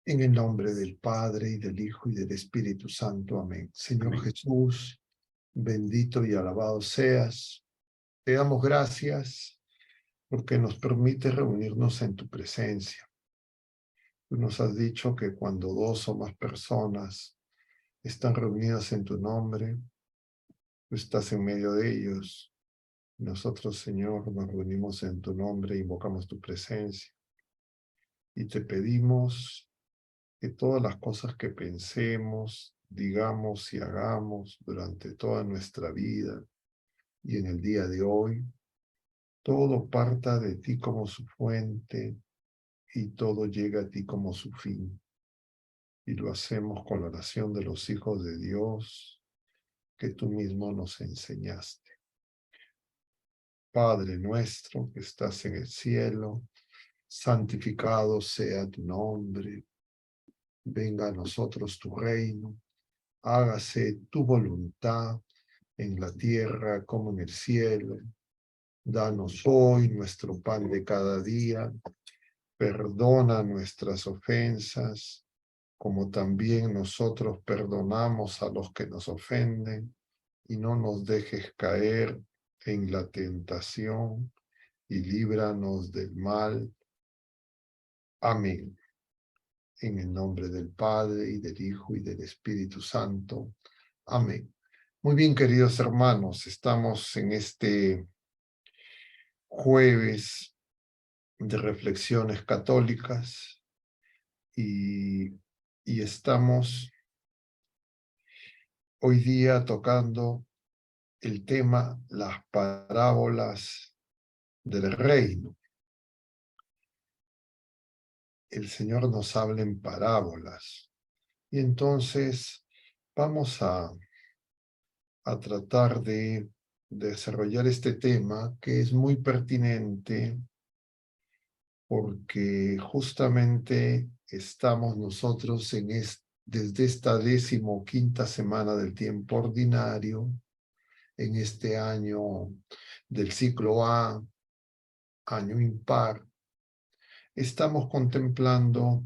En el nombre del Padre, y del Hijo, y del Espíritu Santo. Amén. Señor Amén. Jesús, bendito y alabado seas. Te damos gracias porque nos permite reunirnos en tu presencia. Tú nos has dicho que cuando dos o más personas están reunidas en tu nombre, tú estás en medio de ellos. Nosotros, Señor, nos reunimos en tu nombre e invocamos tu presencia. Y te pedimos que todas las cosas que pensemos, digamos y hagamos durante toda nuestra vida y en el día de hoy, todo parta de ti como su fuente y todo llega a ti como su fin. Y lo hacemos con la oración de los hijos de Dios que tú mismo nos enseñaste. Padre nuestro que estás en el cielo, santificado sea tu nombre. Venga a nosotros tu reino. Hágase tu voluntad en la tierra como en el cielo. Danos hoy nuestro pan de cada día. Perdona nuestras ofensas, como también nosotros perdonamos a los que nos ofenden. Y no nos dejes caer en la tentación, y líbranos del mal. Amén. En el nombre del Padre, y del Hijo, y del Espíritu Santo. Amén. Muy bien, queridos hermanos, estamos en este jueves de reflexiones católicas y, y estamos hoy día tocando el tema las parábolas del reino. El Señor nos habla en parábolas y entonces vamos a tratar de desarrollar este tema que es muy pertinente porque justamente estamos nosotros desde esta 15ª semana del tiempo ordinario, en este año del ciclo A, año impar, estamos contemplando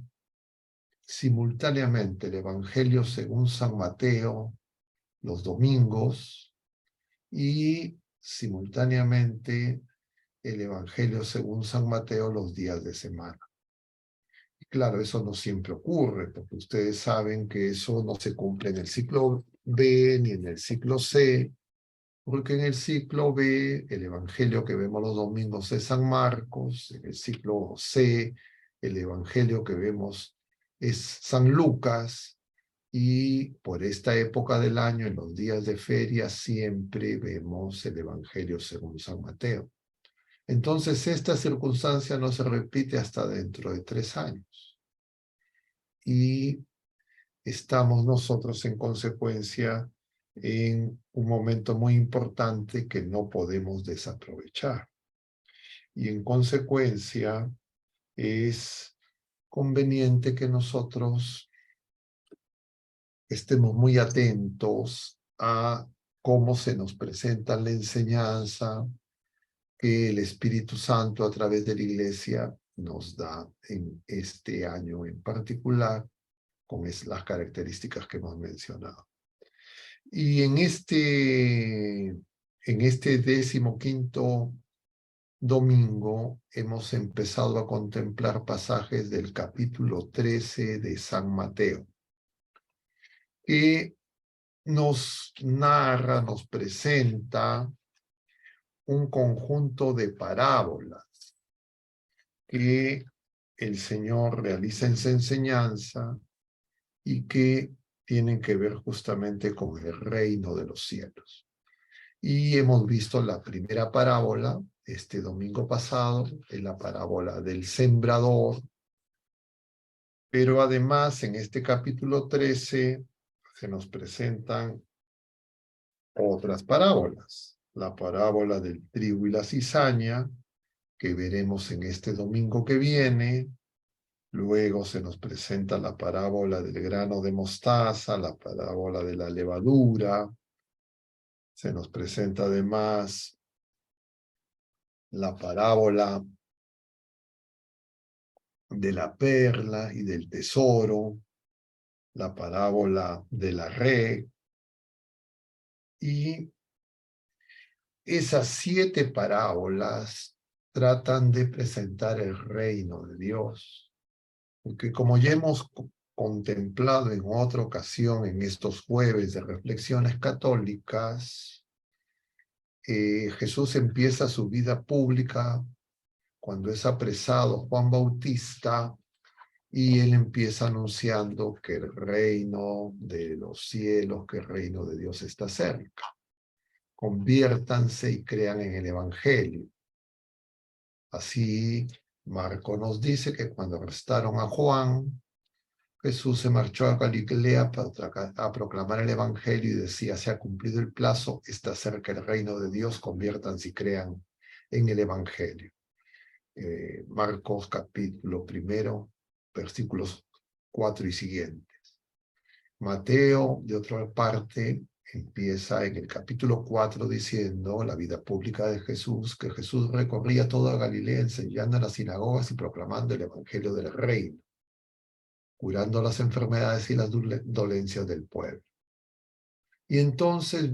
simultáneamente el Evangelio según San Mateo los domingos y simultáneamente el Evangelio según San Mateo los días de semana. Y claro, eso no siempre ocurre, porque ustedes saben que eso no se cumple en el ciclo B ni en el ciclo C, porque en el ciclo B el Evangelio que vemos los domingos es San Marcos, en el ciclo C el Evangelio que vemos es San Lucas, y por esta época del año, en los días de feria, siempre vemos el Evangelio según San Mateo. Entonces, esta circunstancia no se repite hasta dentro de 3 años. Y estamos nosotros, en consecuencia, en un momento muy importante que no podemos desaprovechar. Y en consecuencia, es conveniente que nosotros estemos muy atentos a cómo se nos presenta la enseñanza que el Espíritu Santo a través de la Iglesia nos da en este año en particular, con las características que hemos mencionado. Y en este 15º domingo hemos empezado a contemplar pasajes del capítulo 13 de San Mateo, que nos narra, nos presenta un conjunto de parábolas que el Señor realiza en su enseñanza y que tienen que ver justamente con el reino de los cielos. Y hemos visto la primera parábola este domingo pasado, en la parábola del sembrador, pero además en este capítulo 13 se nos presentan otras parábolas. La parábola del trigo y la cizaña, que veremos en este domingo que viene. Luego se nos presenta la parábola del grano de mostaza, la parábola de la levadura. Se nos presenta además la parábola de la perla y del tesoro, la parábola de la red, y esas 7 parábolas tratan de presentar el reino de Dios, porque como ya hemos contemplado en otra ocasión en estos jueves de reflexiones católicas, Jesús empieza su vida pública cuando es apresado Juan Bautista, y él empieza anunciando que el reino de los cielos, que el reino de Dios está cerca. Conviértanse y crean en el Evangelio. Así, Marco nos dice que cuando arrestaron a Juan, Jesús se marchó a Galilea a proclamar el Evangelio y decía: se ha cumplido el plazo, está cerca el reino de Dios, conviértanse y crean en el Evangelio. Marcos capítulo 1, versículos 4 y siguientes. Mateo, de otra parte, empieza en el capítulo 4 diciendo la vida pública de Jesús, que Jesús recorría toda Galilea enseñando en las sinagogas y proclamando el Evangelio del reino, curando las enfermedades y las dolencias del pueblo. Y entonces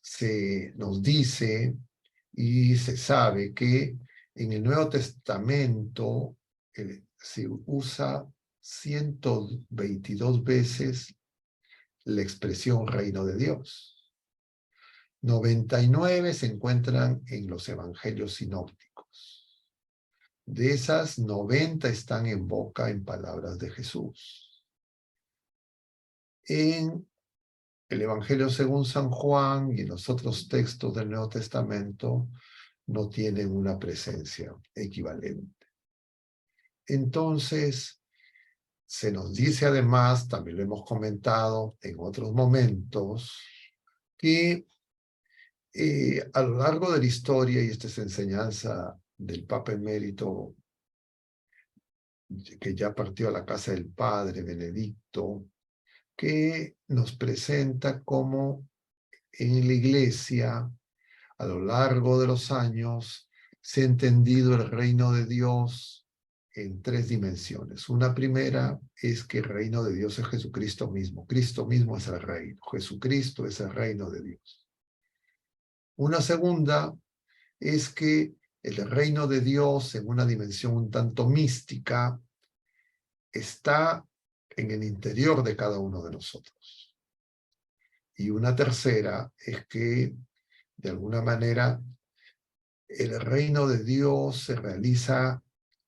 se nos dice y se sabe que en el Nuevo Testamento se usa 122 veces la expresión reino de Dios. 99 se encuentran en los evangelios sinópticos. De esas, 90 están en boca, en palabras de Jesús. En el Evangelio según San Juan y en los otros textos del Nuevo Testamento no tienen una presencia equivalente. Entonces, se nos dice además, también lo hemos comentado en otros momentos, que a lo largo de la historia, y esta es enseñanza del Papa Emérito, que ya partió a la casa del Padre Benedicto, que nos presenta cómo en la Iglesia, a lo largo de los años, se ha entendido el reino de Dios en 3 dimensiones. Una primera es que el reino de Dios es Jesucristo mismo. Cristo mismo es el reino. Jesucristo es el reino de Dios. Una segunda es que el reino de Dios, en una dimensión un tanto mística, está en el interior de cada uno de nosotros. Y una tercera es que, de alguna manera, el reino de Dios se realiza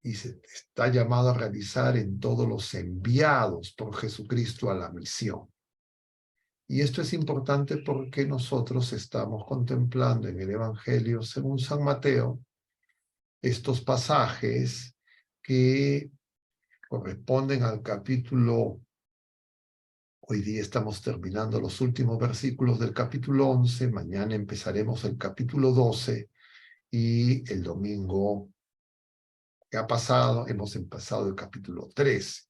y se está llamado a realizar en todos los enviados por Jesucristo a la misión. Y esto es importante porque nosotros estamos contemplando en el Evangelio según San Mateo estos pasajes que corresponden al capítulo. Hoy día estamos terminando los últimos versículos del capítulo 11, mañana empezaremos el capítulo 12 y el domingo que ha pasado hemos empezado el capítulo 13.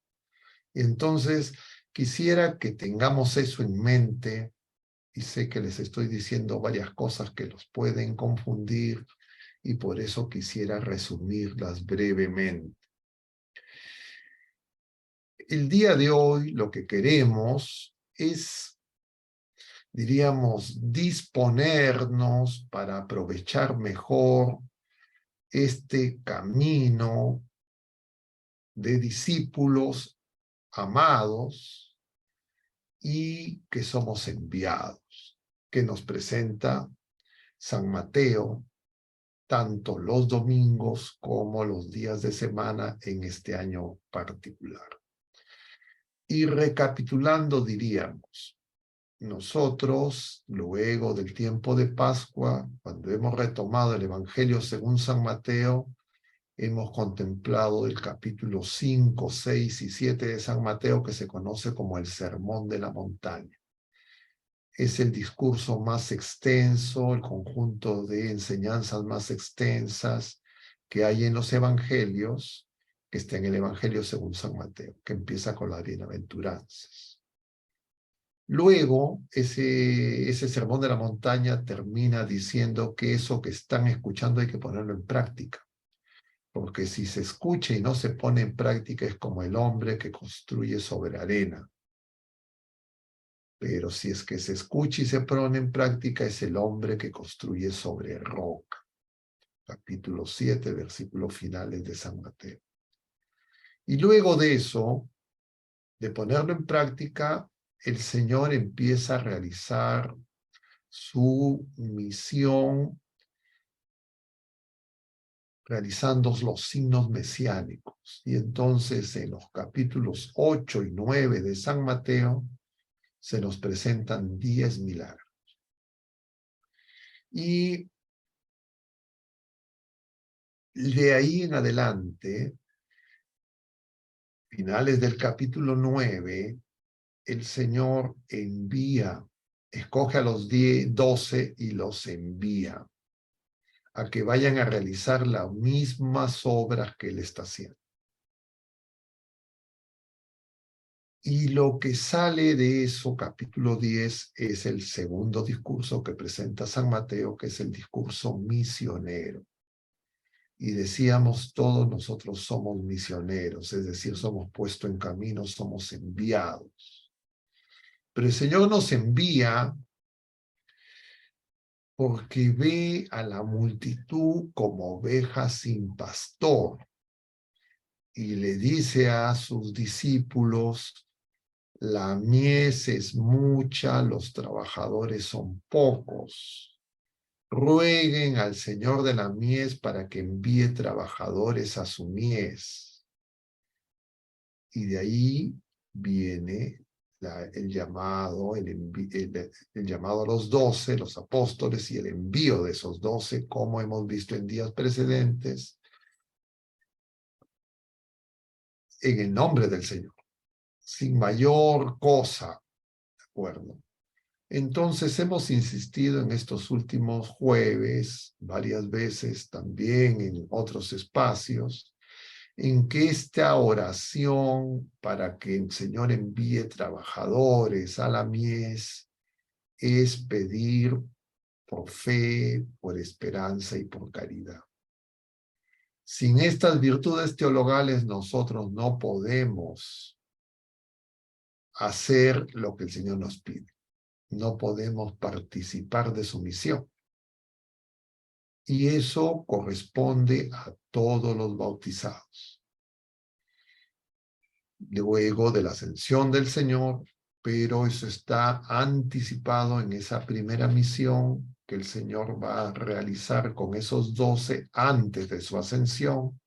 Entonces, quisiera que tengamos eso en mente, y sé que les estoy diciendo varias cosas que los pueden confundir, y por eso quisiera resumirlas brevemente. El día de hoy lo que queremos es, diríamos, disponernos para aprovechar mejor este camino de discípulos amados y que somos enviados, que nos presenta San Mateo, tanto los domingos como los días de semana en este año particular. Y recapitulando, diríamos, nosotros, luego del tiempo de Pascua, cuando hemos retomado el Evangelio según San Mateo, hemos contemplado el capítulo 5, 6 y 7 de San Mateo, que se conoce como el Sermón de la Montaña. Es el discurso más extenso, el conjunto de enseñanzas más extensas que hay en los evangelios, que está en el Evangelio según San Mateo, que empieza con las bienaventuranzas. Luego, ese Sermón de la Montaña termina diciendo que eso que están escuchando hay que ponerlo en práctica. porque si se escucha y no se pone en práctica es como el hombre que construye sobre arena. Pero si es que se escucha y se pone en práctica es el hombre que construye sobre roca. Capítulo 7, versículos finales de San Mateo. Y luego de eso, de ponerlo en práctica, el Señor empieza a realizar su misión realizando los signos mesiánicos. Y entonces en los capítulos 8 y 9 de San Mateo se nos presentan 10 milagros. Y de ahí en adelante, finales del capítulo 9, el Señor escoge a los 12 y los envía a que vayan a realizar las mismas obras que Él está haciendo. Y lo que sale de eso, capítulo 10, es el segundo discurso que presenta San Mateo, que es el discurso misionero. Y decíamos, todos nosotros somos misioneros, es decir, somos puestos en camino, somos enviados. Pero el Señor nos envía porque ve a la multitud como ovejas sin pastor. Y le dice a sus discípulos, la mies es mucha, los trabajadores son pocos. Rueguen al Señor de la mies para que envíe trabajadores a su mies. Y de ahí viene el llamado a los 12, los apóstoles, y el envío de esos 12, como hemos visto en días precedentes, en el nombre del Señor, sin mayor cosa, ¿de acuerdo? Entonces hemos insistido en estos últimos jueves, varias veces también en otros espacios, en que esta oración para que el Señor envíe trabajadores a la mies es pedir por fe, por esperanza y por caridad. Sin estas virtudes teologales nosotros no podemos hacer lo que el Señor nos pide. No podemos participar de su misión. Y eso corresponde a todos los bautizados. Luego de la ascensión del Señor, pero eso está anticipado en esa primera misión que el Señor va a realizar con esos 12 antes de su ascensión.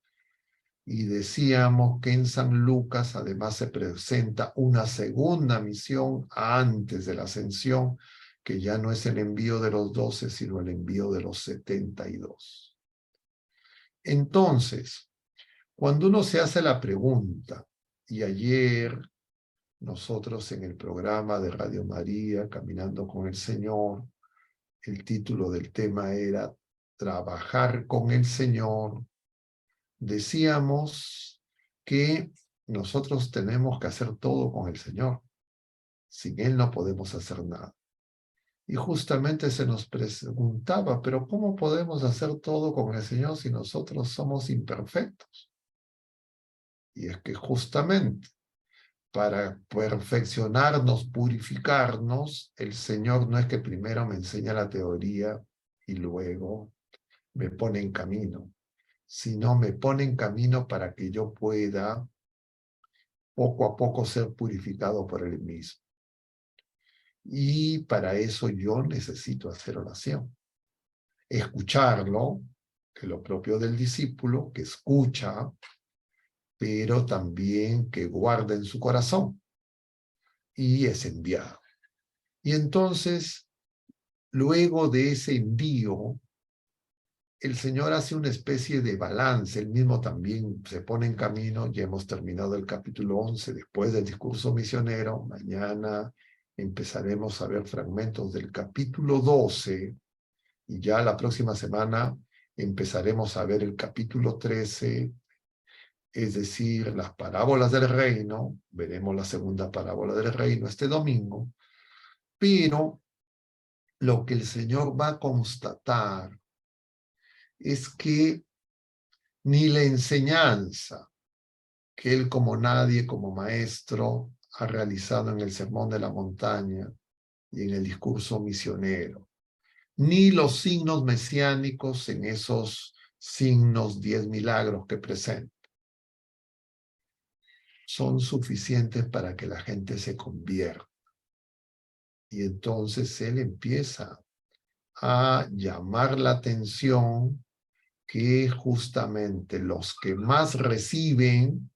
Y decíamos que en San Lucas además se presenta una segunda misión antes de la ascensión, que ya no es el envío de los 12, sino el envío de los 72. Entonces, cuando uno se hace la pregunta, y ayer nosotros en el programa de Radio María, Caminando con el Señor, el título del tema era Trabajar con el Señor, decíamos que nosotros tenemos que hacer todo con el Señor. Sin Él no podemos hacer nada. Y justamente se nos preguntaba, pero ¿cómo podemos hacer todo con el Señor si nosotros somos imperfectos? Y es que justamente para perfeccionarnos, purificarnos, el Señor no es que primero me enseña la teoría y luego me pone en camino, sino me pone en camino para que yo pueda poco a poco ser purificado por Él mismo. Y para eso yo necesito hacer oración. Escucharlo, que es lo propio del discípulo, que escucha, pero también que guarda en su corazón. Y es enviado. Y entonces, luego de ese envío, el Señor hace una especie de balance. Él mismo también se pone en camino. Ya hemos terminado el capítulo 11 después del discurso misionero. Mañana empezaremos a ver fragmentos del capítulo 12 y ya la próxima semana empezaremos a ver el capítulo 13, es decir, las parábolas del reino. Veremos la segunda parábola del reino este domingo. Pero lo que el Señor va a constatar es que ni la enseñanza que él como nadie, como maestro, ha realizado en el Sermón de la Montaña y en el discurso misionero, ni los signos mesiánicos en esos signos 10 milagros que presenta, son suficientes para que la gente se convierta. Y entonces él empieza a llamar la atención que justamente los que más reciben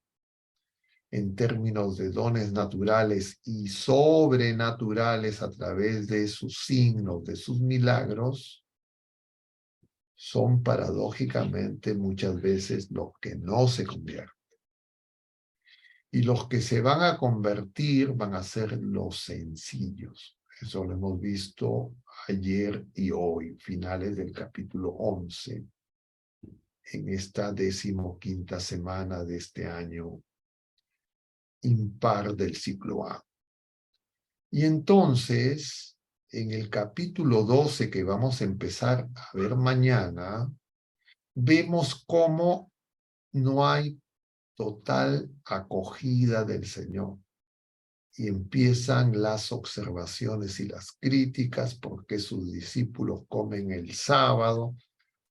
en términos de dones naturales y sobrenaturales a través de sus signos, de sus milagros, son paradójicamente muchas veces los que no se convierten. Y los que se van a convertir van a ser los sencillos. Eso lo hemos visto ayer y hoy, finales del capítulo 11, en esta 15ª semana de este año impar del ciclo A. Y entonces, en el capítulo 12 que vamos a empezar a ver mañana, vemos cómo no hay total acogida del Señor. Y empiezan las observaciones y las críticas porque sus discípulos comen el sábado.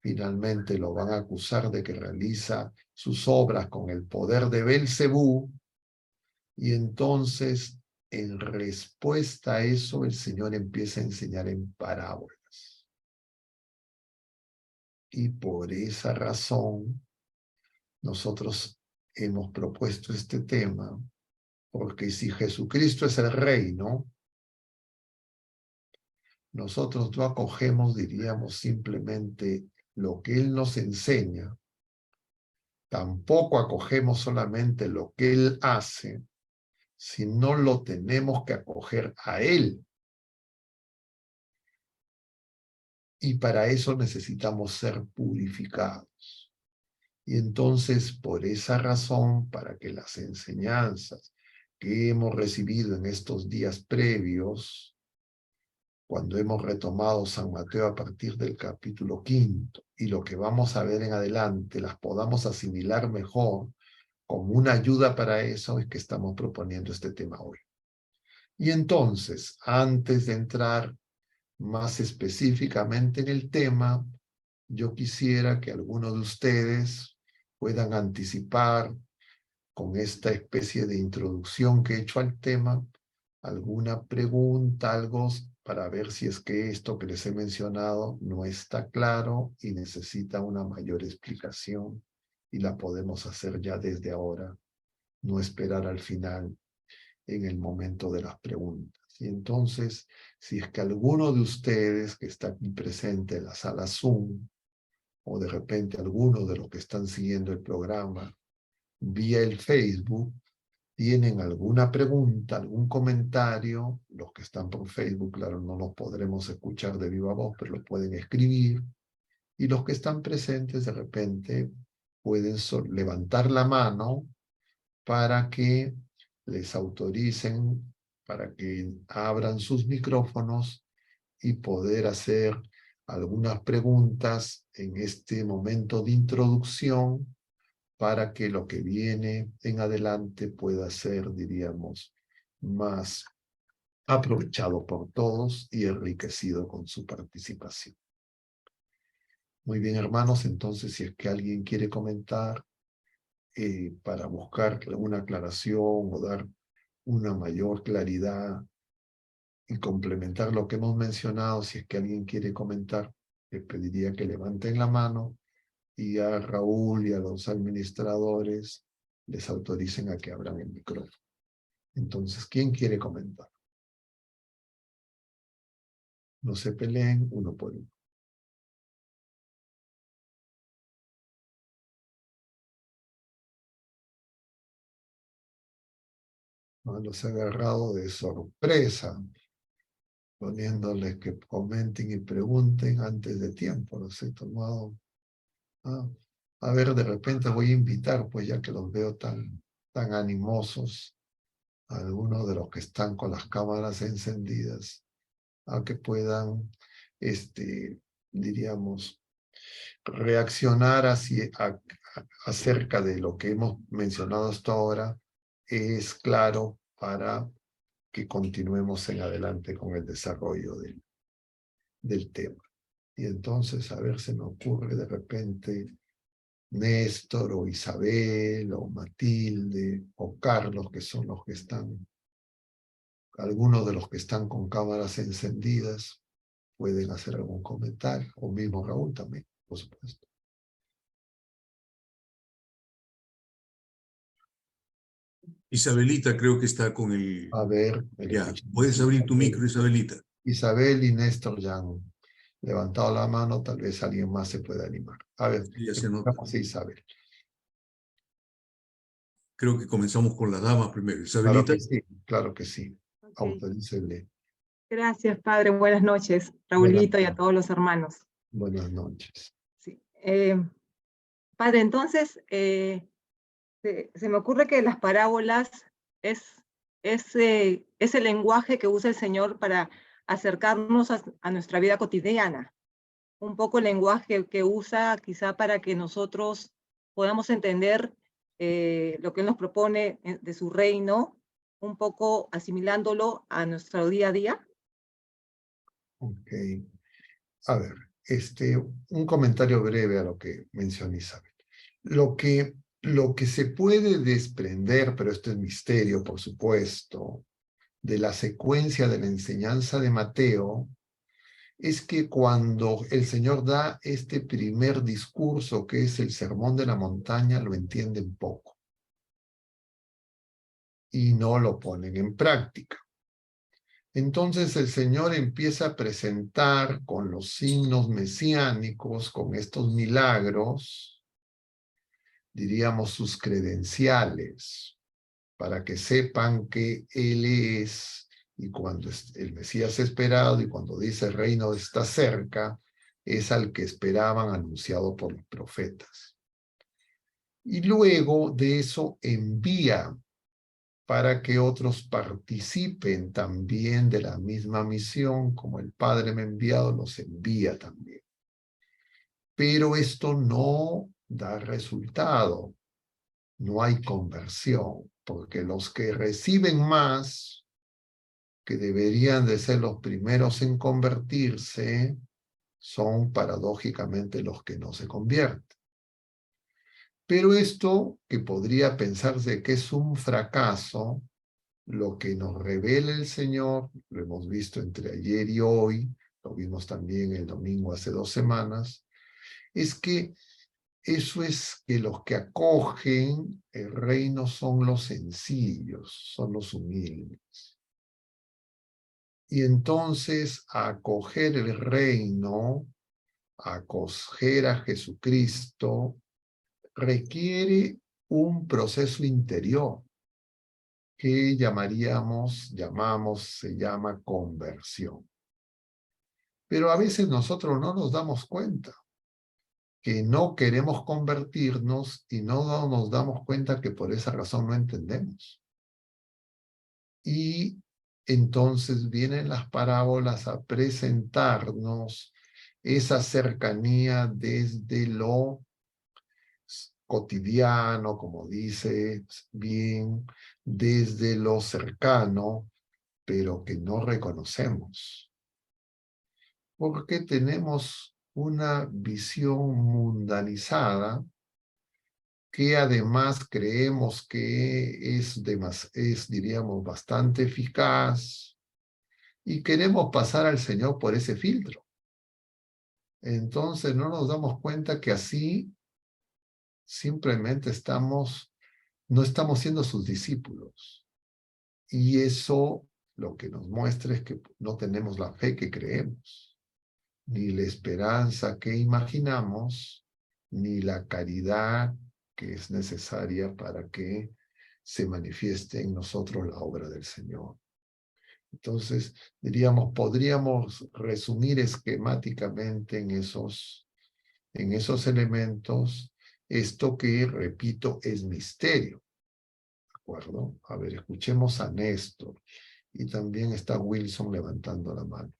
Finalmente lo van a acusar de que realiza sus obras con el poder de Belcebú. Y entonces, en respuesta a eso, el Señor empieza a enseñar en parábolas. Y por esa razón, nosotros hemos propuesto este tema, porque si Jesucristo es el Rey, ¿no? Nosotros no acogemos, diríamos, simplemente lo que Él nos enseña, tampoco acogemos solamente lo que Él hace, sino lo tenemos que acoger a Él. Y para eso necesitamos ser purificados. Y entonces, por esa razón, para que las enseñanzas que hemos recibido en estos días previos, cuando hemos retomado San Mateo a partir del capítulo 5, y lo que vamos a ver en adelante, las podamos asimilar mejor, como una ayuda para eso, es que estamos proponiendo este tema hoy. Y entonces, antes de entrar más específicamente en el tema, yo quisiera que algunos de ustedes puedan anticipar con esta especie de introducción que he hecho al tema, alguna pregunta, algo para ver si es que esto que les he mencionado no está claro y necesita una mayor explicación y la podemos hacer ya desde ahora, no esperar al final en el momento de las preguntas. Y entonces, si es que alguno de ustedes que está aquí presente en la sala Zoom, o de repente alguno de los que están siguiendo el programa vía el Facebook, tienen alguna pregunta, algún comentario, los que están por Facebook, claro, no los podremos escuchar de viva voz, pero lo pueden escribir, y los que están presentes de repente pueden levantar la mano para que les autoricen, para que abran sus micrófonos y poder hacer algunas preguntas en este momento de introducción para que lo que viene en adelante pueda ser, diríamos, más aprovechado por todos y enriquecido con su participación. Muy bien, hermanos, entonces si es que alguien quiere comentar para buscar una aclaración o dar una mayor claridad y complementar lo que hemos mencionado, si es que alguien quiere comentar, les pediría que levanten la mano y a Raúl y a los administradores les autoricen a que abran el micrófono. Entonces, ¿quién quiere comentar? No se peleen uno por uno. No los he agarrado de sorpresa, poniéndoles que comenten y pregunten antes de tiempo. Los he tomado. A ver, de repente voy a invitar, pues ya que los veo tan animosos, a algunos de los que están con las cámaras encendidas, a que puedan, diríamos, reaccionar acerca de lo que hemos mencionado hasta ahora es claro para que continuemos en adelante con el desarrollo del tema. Y entonces, a ver, se me ocurre de repente Néstor o Isabel o Matilde o Carlos, que son los que están, algunos de los que están con cámaras encendidas, pueden hacer algún comentario, o mismo Raúl también, por supuesto. Isabelita creo que está con el... A ver, Ya, escuchemos. puedes abrir tu micro, Isabelita. Isabel y Néstor ya han levantado la mano, tal vez alguien más se pueda animar. A ver, Sí, ya se nota. escuchamos a Isabel. Creo que comenzamos con la dama primero. Claro Isabelita. que sí, claro que sí. Okay. Autorícele. Gracias, padre. Buenas noches, Buenas, Raulito, y a todos los hermanos. buenas noches. Sí. Padre, entonces, se me ocurre que las parábolas es el lenguaje que usa el Señor para acercarnos a nuestra vida cotidiana. Un poco el lenguaje que usa quizá para que nosotros podamos entender lo que Él nos propone de su reino, un poco asimilándolo a nuestro día a día. Ok. A ver, un comentario breve a lo que mencionó Isabel. Lo que se puede desprender, pero esto es misterio, por supuesto, de la secuencia de la enseñanza de Mateo, es que cuando el Señor da este primer discurso, que es el Sermón de la Montaña, lo entienden poco y no lo ponen en práctica. Entonces el Señor empieza a presentar con los signos mesiánicos, con estos milagros, diríamos sus credenciales, para que sepan que Él es, y cuando el Mesías esperado, y cuando dice el reino está cerca, es al que esperaban anunciado por los profetas. Y luego de eso envía para que otros participen también de la misma misión, como el Padre me ha enviado, los envía también. Pero esto no da resultado, no hay conversión, porque los que reciben más, que deberían de ser los primeros en convertirse, son paradójicamente los que no se convierten. Pero esto, que podría pensarse que es un fracaso, lo que nos revela el Señor, lo hemos visto entre ayer y hoy, lo vimos también el domingo hace 2 semanas, es que eso es que los que acogen el reino son los sencillos, son los humildes. Y entonces acoger el reino, acoger a Jesucristo, requiere un proceso interior que se llama conversión. Pero a veces nosotros no nos damos cuenta que no queremos convertirnos y no nos damos cuenta que por esa razón no entendemos. Y entonces vienen las parábolas a presentarnos esa cercanía desde lo cotidiano, como dice bien, desde lo cercano, pero que no reconocemos. Porque tenemos una visión mundanizada que además creemos que diríamos, bastante eficaz y queremos pasar al Señor por ese filtro. Entonces no nos damos cuenta que así simplemente no estamos siendo sus discípulos. Y eso lo que nos muestra es que no tenemos la fe que creemos, ni la esperanza que imaginamos, ni la caridad que es necesaria para que se manifieste en nosotros la obra del Señor. Entonces, podríamos resumir esquemáticamente en esos elementos esto que, repito, es misterio. ¿De acuerdo? A ver, escuchemos a Néstor. Y también está Wilson levantando la mano.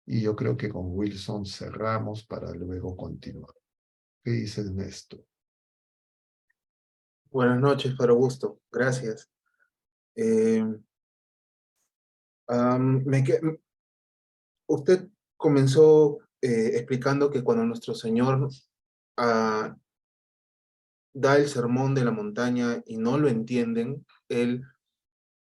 Y yo creo que con Wilson cerramos para luego continuar. ¿Qué dices, Néstor? Buenas noches, Padre Augusto. Gracias. Eh, me que- Usted comenzó explicando que cuando nuestro Señor ah, da el sermón de la montaña y no lo entienden, Él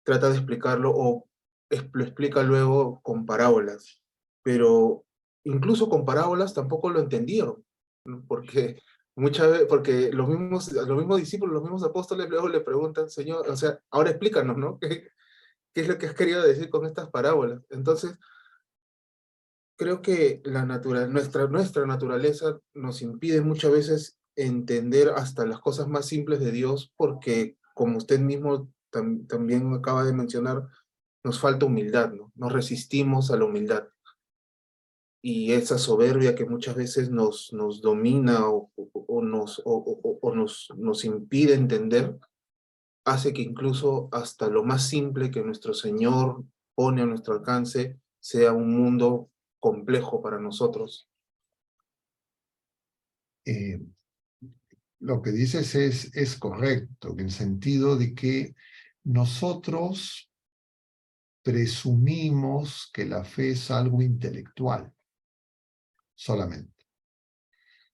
trata de explicarlo o lo explica luego con parábolas. Pero incluso con parábolas tampoco lo entendieron, ¿no? Porque los mismos discípulos, los mismos apóstoles luego le preguntan, Señor, o sea, ahora explícanos, ¿no? ¿Qué es lo que has querido decir con estas parábolas? Entonces, creo que nuestra naturaleza nos impide muchas veces entender hasta las cosas más simples de Dios, porque, como usted mismo también acaba de mencionar, nos falta humildad, ¿no? Nos resistimos a la humildad. Y esa soberbia que muchas veces nos domina nos impide entender, hace que incluso hasta lo más simple que nuestro Señor pone a nuestro alcance sea un mundo complejo para nosotros. Eh, lo que dices es correcto, en el sentido de que nosotros presumimos que la fe es algo intelectual solamente.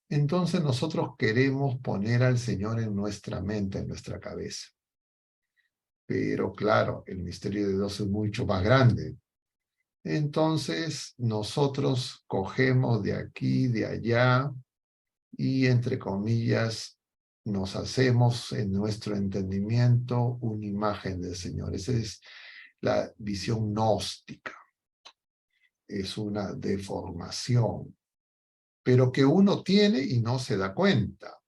Entonces nosotros queremos poner al Señor en nuestra mente, en nuestra cabeza. Pero claro, el misterio de Dios es mucho más grande. Entonces nosotros cogemos de aquí, de allá, y entre comillas nos hacemos en nuestro entendimiento una imagen del Señor. Esa es la visión gnóstica. Es una deformación, pero que uno tiene y no se da cuenta.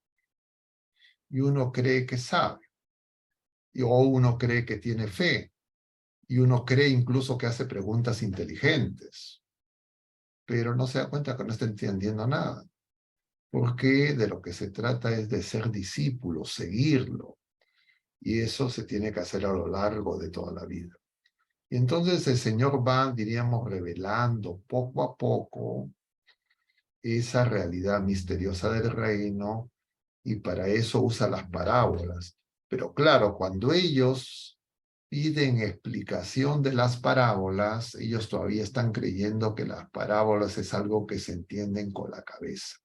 Y uno cree que sabe, o uno cree que tiene fe, y uno cree incluso que hace preguntas inteligentes, pero no se da cuenta que no está entendiendo nada, porque de lo que se trata es de ser discípulo, seguirlo, y eso se tiene que hacer a lo largo de toda la vida. Y entonces el Señor va, diríamos, revelando poco a poco esa realidad misteriosa del reino, y para eso usa las parábolas. Pero claro, cuando ellos piden explicación de las parábolas, ellos todavía están creyendo que las parábolas es algo que se entienden con la cabeza.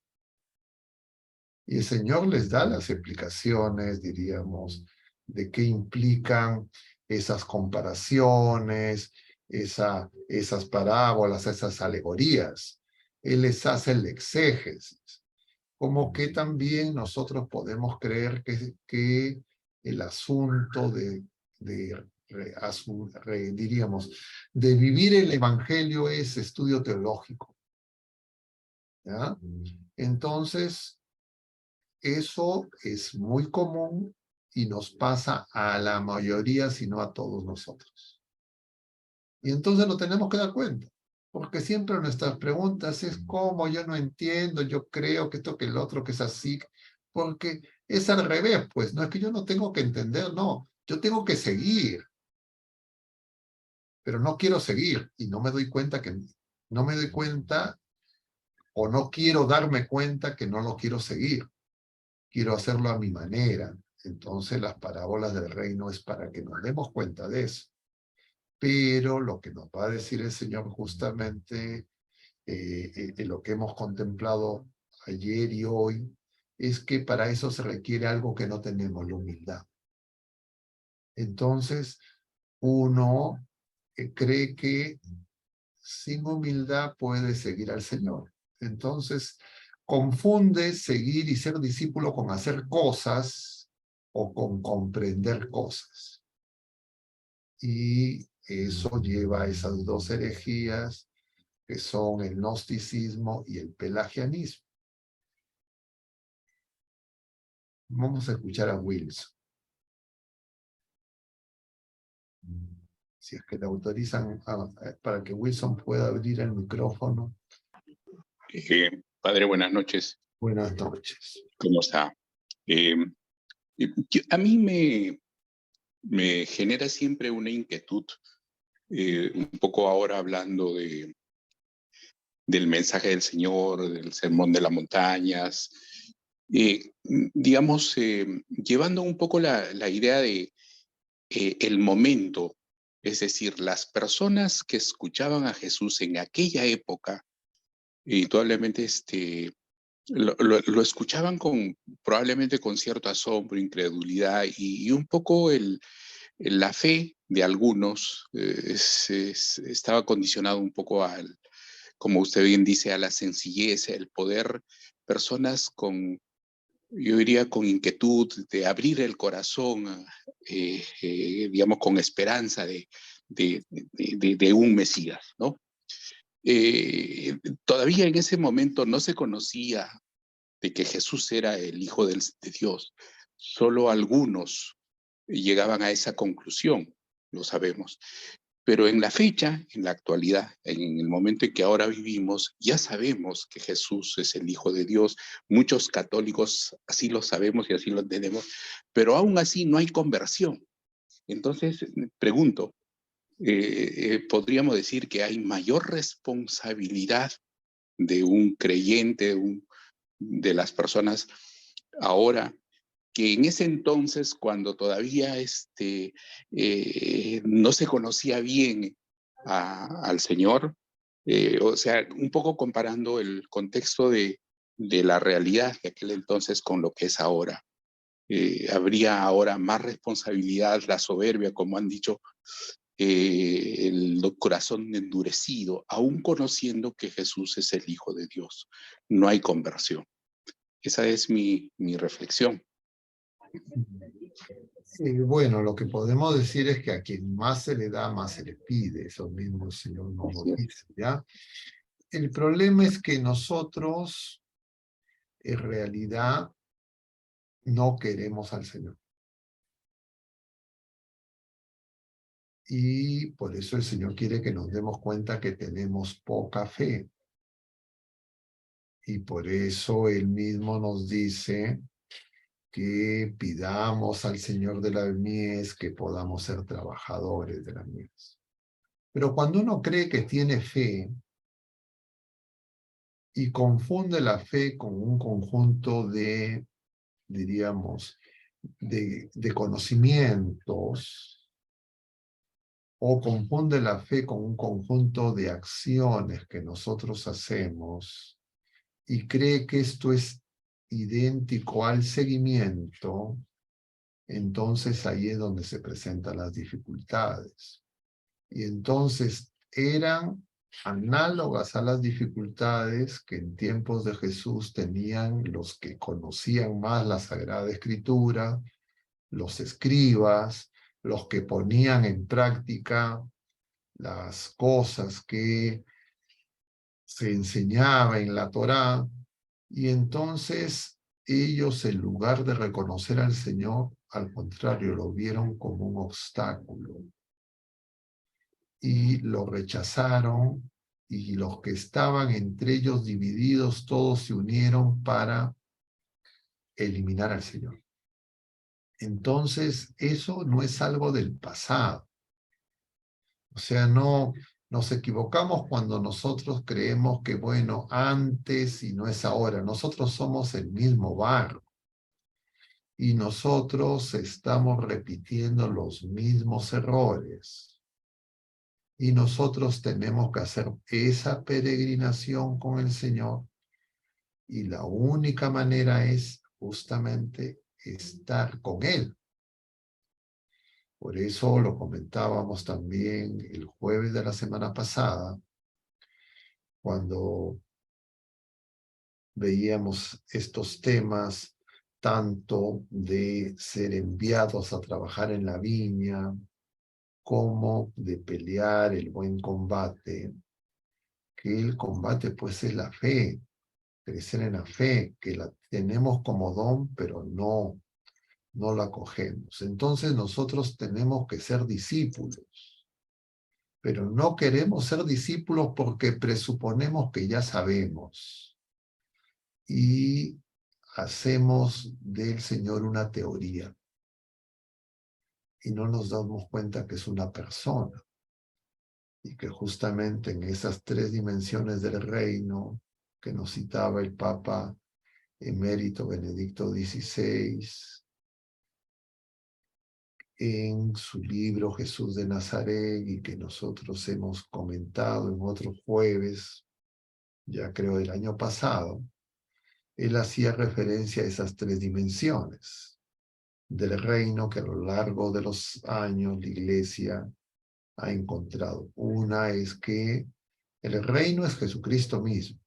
Y el Señor les da las explicaciones, diríamos, de qué implican esas comparaciones, esas parábolas, esas alegorías. Él les hace el exégesis. Como que también nosotros podemos creer que el asunto diríamos, de vivir el evangelio es estudio teológico, ¿ya? Entonces, eso es muy común y nos pasa a la mayoría, si no a todos nosotros. Y entonces lo tenemos que dar cuenta, porque siempre nuestras preguntas es cómo, yo no entiendo, yo creo que esto, que el otro, que es así, porque es al revés, pues, no es que yo no tengo que entender, no, yo tengo que seguir, pero no quiero seguir y no me doy cuenta o no quiero darme cuenta que no lo quiero seguir, quiero hacerlo a mi manera. Entonces las parábolas del reino es para que nos demos cuenta de eso. Pero lo que nos va a decir el Señor justamente, lo que hemos contemplado ayer y hoy, es que para eso se requiere algo que no tenemos, la humildad. Entonces, uno cree que sin humildad puede seguir al Señor. Entonces, confunde seguir y ser discípulo con hacer cosas o con comprender cosas. Y eso lleva a esas dos herejías que son el gnosticismo y el pelagianismo. Vamos a escuchar a Wilson. Si es que le autorizan para que Wilson pueda abrir el micrófono. Padre, buenas noches. Buenas noches. ¿Cómo está? A mí me genera siempre una inquietud, un poco ahora hablando del mensaje del Señor, del sermón de las montañas, digamos, llevando un poco la idea de el momento, es decir, las personas que escuchaban a Jesús en aquella época, indudablemente lo escuchaban probablemente con cierto asombro, incredulidad y un poco la fe de algunos estaba condicionado un poco como usted bien dice, a la sencillez, el poder, personas yo diría, con inquietud de abrir el corazón, digamos, con esperanza de un Mesías, ¿no? Todavía en ese momento no se conocía de que Jesús era el Hijo de Dios. Solo algunos llegaban a esa conclusión, lo sabemos. Pero en la fecha, en la actualidad, en el momento en que ahora vivimos, ya sabemos que Jesús es el Hijo de Dios. Muchos católicos así lo sabemos y así lo entendemos, pero aún así no hay conversión. Entonces, pregunto, ¿podríamos decir que hay mayor responsabilidad de un creyente, de las personas ahora, que en ese entonces, cuando todavía no se conocía bien al Señor, o sea, un poco comparando el contexto de la realidad de aquel entonces con lo que es ahora? Habría ahora más responsabilidad, la soberbia, como han dicho, el corazón endurecido, aún conociendo que Jesús es el Hijo de Dios. No hay conversión. Esa es mi reflexión. Bueno, lo que podemos decir es que a quien más se le da, más se le pide. Eso mismo el Señor nos lo dice, ¿ya? El problema es que nosotros, en realidad, no queremos al Señor. Y por eso el Señor quiere que nos demos cuenta que tenemos poca fe. Y por eso Él mismo nos dice que pidamos al Señor de la mies que podamos ser trabajadores de la mies. Pero cuando uno cree que tiene fe y confunde la fe con un conjunto de, diríamos, de conocimientos, o confunde la fe con un conjunto de acciones que nosotros hacemos y cree que esto es idéntico al seguimiento, entonces ahí es donde se presentan las dificultades. Y entonces eran análogas a las dificultades que en tiempos de Jesús tenían los que conocían más la Sagrada Escritura, los escribas, los que ponían en práctica las cosas que se enseñaba en la Torá, y entonces ellos, en lugar de reconocer al Señor, al contrario, lo vieron como un obstáculo y lo rechazaron, y los que estaban entre ellos divididos, todos se unieron para eliminar al Señor. Entonces, eso no es algo del pasado. O sea, no nos equivocamos cuando nosotros creemos que, bueno, antes y no es ahora. Nosotros somos el mismo barro y nosotros estamos repitiendo los mismos errores. Y nosotros tenemos que hacer esa peregrinación con el Señor, y la única manera es justamente estar con Él. Por eso lo comentábamos también el jueves de la semana pasada, cuando veíamos estos temas tanto de ser enviados a trabajar en la viña, como de pelear el buen combate, que el combate pues es la fe, crecer en la fe, que la tenemos como don, pero no la cogemos. Entonces nosotros tenemos que ser discípulos, pero no queremos ser discípulos porque presuponemos que ya sabemos y hacemos del Señor una teoría y no nos damos cuenta que es una persona y que justamente en esas tres dimensiones del reino que nos citaba el Papa emérito Benedicto XVI, en su libro Jesús de Nazaret, y que nosotros hemos comentado en otros jueves, ya creo del año pasado, él hacía referencia a esas tres dimensiones del reino que a lo largo de los años la Iglesia ha encontrado. Una es que el reino es Jesucristo mismo.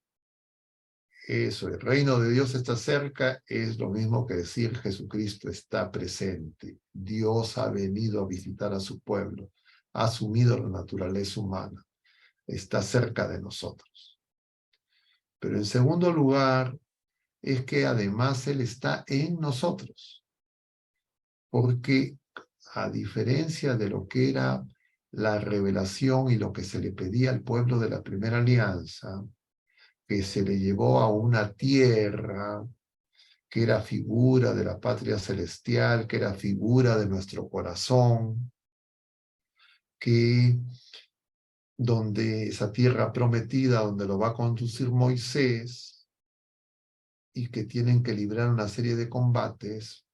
Eso, el reino de Dios está cerca, es lo mismo que decir Jesucristo está presente. Dios ha venido a visitar a su pueblo, ha asumido la naturaleza humana, está cerca de nosotros. Pero en segundo lugar, es que además Él está en nosotros, porque a diferencia de lo que era la revelación y lo que se le pedía al pueblo de la primera alianza, que se le llevó a una tierra que era figura de la patria celestial, que era figura de nuestro corazón, que donde esa tierra prometida, donde lo va a conducir Moisés, y que tienen que librar una serie de combates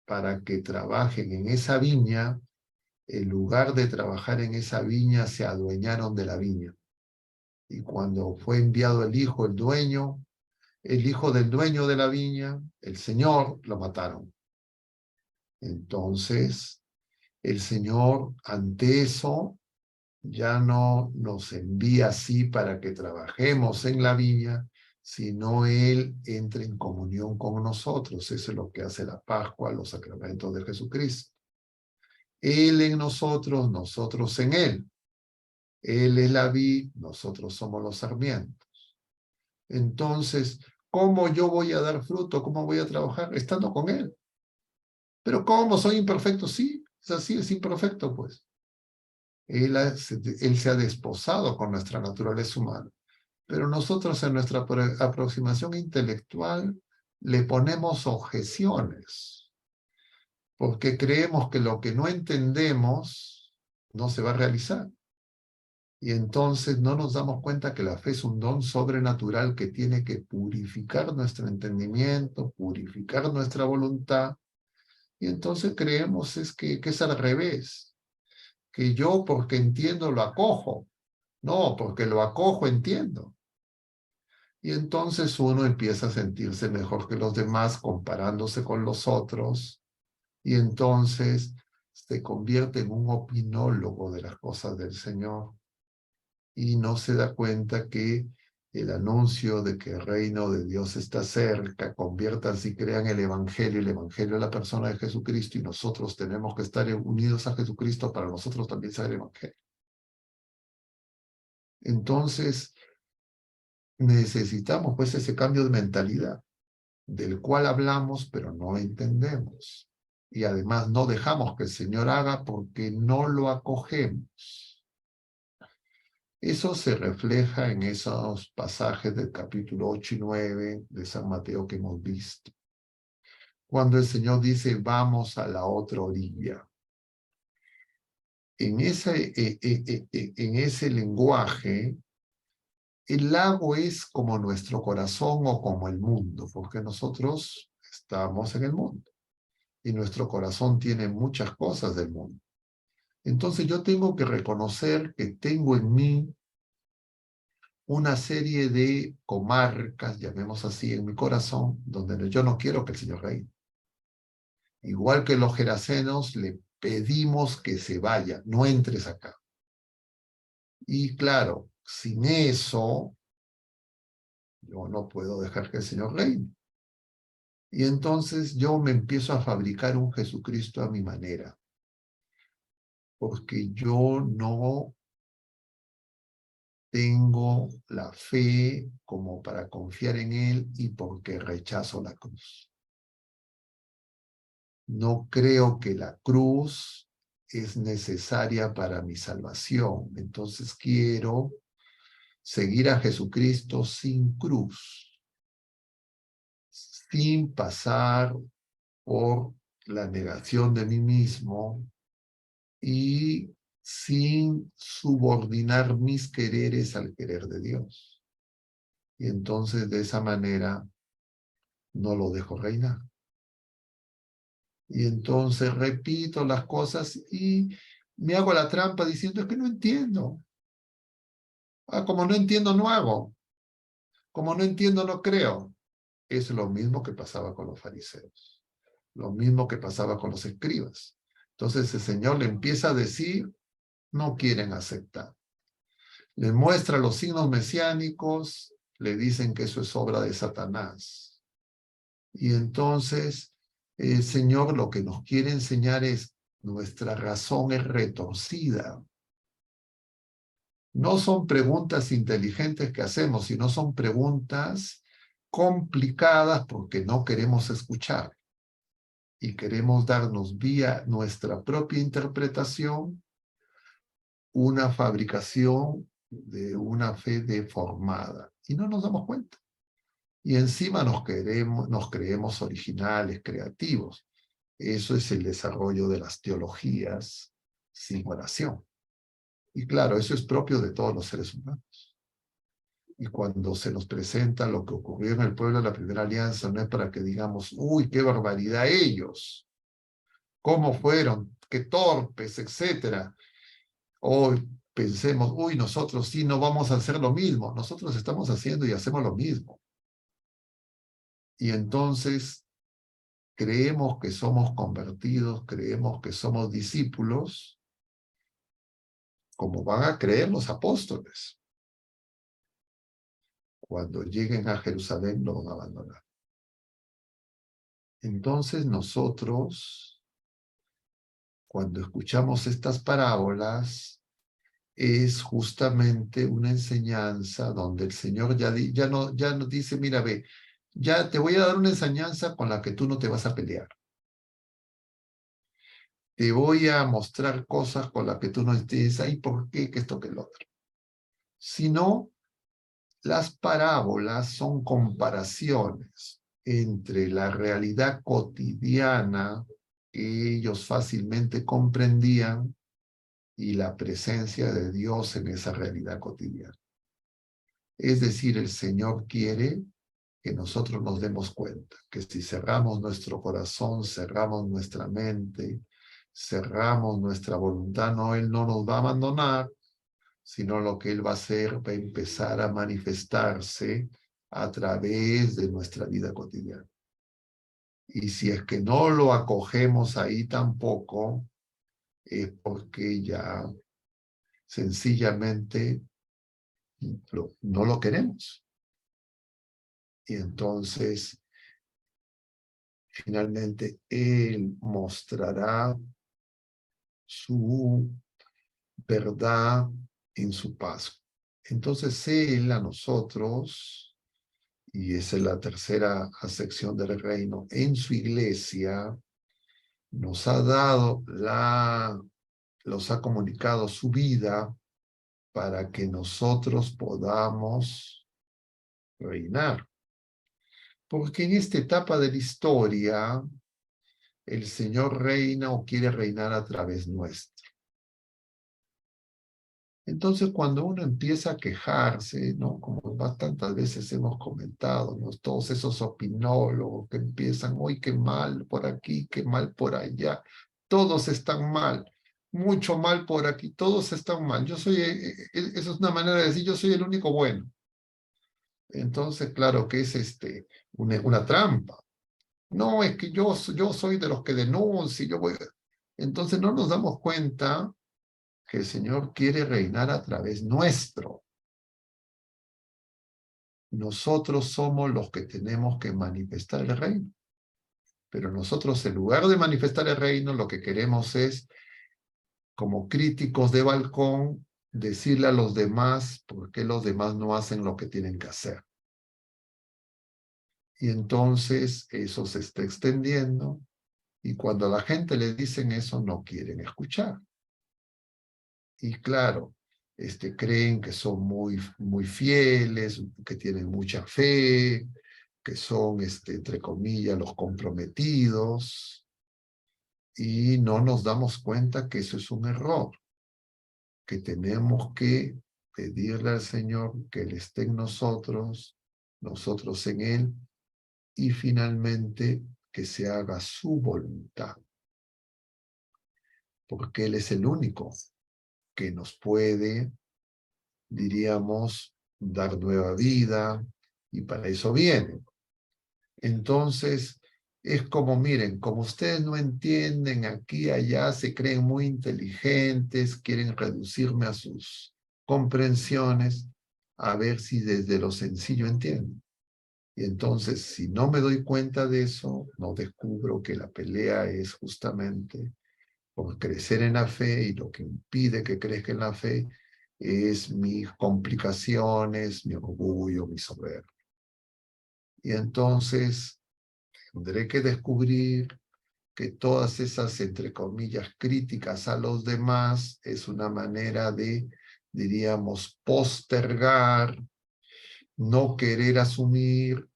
para que trabajen en esa viña. En lugar de trabajar en esa viña, se adueñaron de la viña. Y cuando fue enviado el hijo del dueño de la viña, el Señor, lo mataron. Entonces, el Señor, ante eso, ya no nos envía así para que trabajemos en la viña, sino Él entra en comunión con nosotros. Eso es lo que hace la Pascua, los sacramentos de Jesucristo. Él en nosotros, nosotros en Él. Él es la vid, nosotros somos los sarmientos. Entonces, ¿cómo yo voy a dar fruto? ¿Cómo voy a trabajar? Estando con Él. ¿Pero cómo? ¿Soy imperfecto? Sí, es así, es imperfecto, pues. Él se ha desposado con nuestra naturaleza humana. Pero nosotros en nuestra aproximación intelectual le ponemos objeciones, porque creemos que lo que no entendemos no se va a realizar. Y entonces no nos damos cuenta que la fe es un don sobrenatural que tiene que purificar nuestro entendimiento, purificar nuestra voluntad. Y entonces creemos que es al revés, que yo porque entiendo lo acojo. No, porque lo acojo entiendo. Y entonces uno empieza a sentirse mejor que los demás comparándose con los otros, y entonces se convierte en un opinólogo de las cosas del Señor. Y no se da cuenta que el anuncio de que el reino de Dios está cerca, conviértanse y crean el Evangelio es la persona de Jesucristo, y nosotros tenemos que estar unidos a Jesucristo para nosotros también ser el Evangelio. Entonces, necesitamos pues ese cambio de mentalidad, del cual hablamos pero no entendemos. Y además no dejamos que el Señor haga porque no lo acogemos. Eso se refleja en esos pasajes del capítulo 8 y 9 de San Mateo que hemos visto. Cuando el Señor dice, vamos a la otra orilla. En ese lenguaje, el lago es como nuestro corazón o como el mundo, porque nosotros estamos en el mundo y nuestro corazón tiene muchas cosas del mundo. Entonces yo tengo que reconocer que tengo en mí una serie de comarcas, llamemos así, en mi corazón, donde yo no quiero que el Señor reine. Igual que los gerasenos, le pedimos que se vaya, no entres acá. Y claro, sin eso, yo no puedo dejar que el Señor reine. Y entonces yo me empiezo a fabricar un Jesucristo a mi manera, porque yo no tengo la fe como para confiar en Él y porque rechazo la cruz. No creo que la cruz es necesaria para mi salvación. Entonces quiero seguir a Jesucristo sin cruz, sin pasar por la negación de mí mismo y sin subordinar mis quereres al querer de Dios. Y entonces de esa manera no lo dejo reinar. Y entonces repito las cosas y me hago la trampa diciendo, es que no entiendo. Ah, como no entiendo, no hago. Como no entiendo, no creo. Es lo mismo que pasaba con los fariseos. Lo mismo que pasaba con los escribas. Entonces el Señor le empieza a decir, no quieren aceptar. Le muestra los signos mesiánicos, le dicen que eso es obra de Satanás. Y entonces el Señor lo que nos quiere enseñar es, nuestra razón es retorcida. No son preguntas inteligentes que hacemos, sino son preguntas complicadas porque no queremos escuchar. Y queremos darnos vía nuestra propia interpretación una fabricación de una fe deformada. Y no nos damos cuenta. Y encima nos creemos originales, creativos. Eso es el desarrollo de las teologías sin oración. Y claro, eso es propio de todos los seres humanos. Y cuando se nos presenta lo que ocurrió en el pueblo de la Primera Alianza, no es para que digamos, uy, qué barbaridad ellos, cómo fueron, qué torpes, etcétera. O pensemos, uy, nosotros sí no vamos a hacer lo mismo. Nosotros estamos haciendo y hacemos lo mismo. Y entonces creemos que somos convertidos, creemos que somos discípulos, como van a creer los apóstoles. Cuando lleguen a Jerusalén lo van a abandonar. Entonces nosotros, cuando escuchamos estas parábolas, es justamente una enseñanza donde el Señor ya nos dice, mira, ve, ya te voy a dar una enseñanza con la que tú no te vas a pelear. Te voy a mostrar cosas con las que tú no estés, ay, ¿por qué? Que esto, que el otro. Sino, las parábolas son comparaciones entre la realidad cotidiana que ellos fácilmente comprendían y la presencia de Dios en esa realidad cotidiana. Es decir, el Señor quiere que nosotros nos demos cuenta que si cerramos nuestro corazón, cerramos nuestra mente, cerramos nuestra voluntad, no, Él no nos va a abandonar, sino lo que Él va a hacer va a empezar a manifestarse a través de nuestra vida cotidiana. Y si es que no lo acogemos ahí tampoco, es porque ya sencillamente no lo queremos. Y entonces, finalmente, Él mostrará su verdad en su paso. Entonces, Él a nosotros, y esa es la tercera acepción del reino, en su iglesia, nos ha dado los ha comunicado su vida para que nosotros podamos reinar. Porque en esta etapa de la historia, el Señor reina o quiere reinar a través nuestro. Entonces, cuando uno empieza a quejarse, ¿no? Como bastantes veces hemos comentado, ¿no? Todos esos opinólogos que empiezan, hoy qué mal por aquí, qué mal por allá, todos están mal, mucho mal por aquí, todos están mal. Eso es una manera de decir, yo soy el único bueno. Entonces, claro que es una trampa. No, es que yo soy de los que denuncio, yo voy. Entonces no nos damos cuenta que el Señor quiere reinar a través nuestro. Nosotros somos los que tenemos que manifestar el reino. Pero nosotros, en lugar de manifestar el reino, lo que queremos es, como críticos de balcón, decirle a los demás por qué los demás no hacen lo que tienen que hacer. Y entonces eso se está extendiendo, y cuando a la gente le dicen eso, no quieren escuchar. Y claro, creen que son muy fieles, que tienen mucha fe, que son, entre comillas, los comprometidos, y no nos damos cuenta que eso es un error, que tenemos que pedirle al Señor que Él esté en nosotros en Él, y finalmente que se haga su voluntad, porque Él es el único que nos puede, diríamos, dar nueva vida, y para eso viene. Entonces, es como, miren, como ustedes no entienden aquí y allá, se creen muy inteligentes, quieren reducirme a sus comprensiones, a ver si desde lo sencillo entienden. Y entonces, si no me doy cuenta de eso, no descubro que la pelea es justamente por crecer en la fe, y lo que impide que crezca en la fe es mis complicaciones, mi orgullo, mi soberbia. Y entonces tendré que descubrir que todas esas, entre comillas, críticas a los demás es una manera de, diríamos, postergar, no querer asumir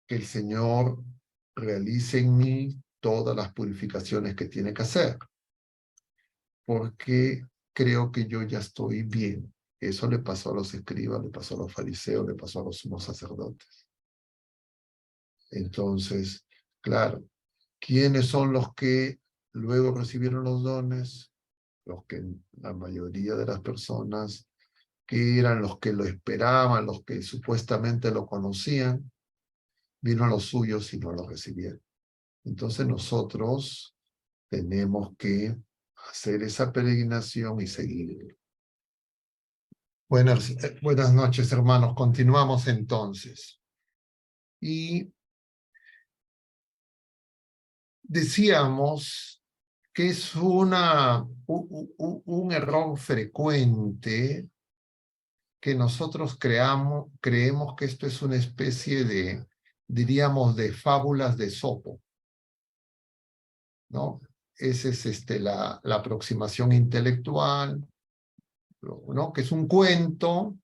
que el Señor realice en mí todas las purificaciones que tiene que hacer, porque creo que yo ya estoy bien. Eso le pasó a los escribas, le pasó a los fariseos, le pasó a los sumos sacerdotes. Entonces, claro, ¿quiénes son los que luego recibieron los dones? Los que la mayoría de las personas que eran los que lo esperaban, los que supuestamente lo conocían, vino a los suyos y no lo recibieron. Entonces nosotros tenemos que hacer esa peregrinación y seguir. Buenas noches, hermanos. Continuamos entonces. Y decíamos que es un error frecuente que nosotros creemos que esto es una especie de, diríamos, de fábulas de Esopo, ¿no? Esa es la aproximación intelectual, ¿no? Que es un cuento,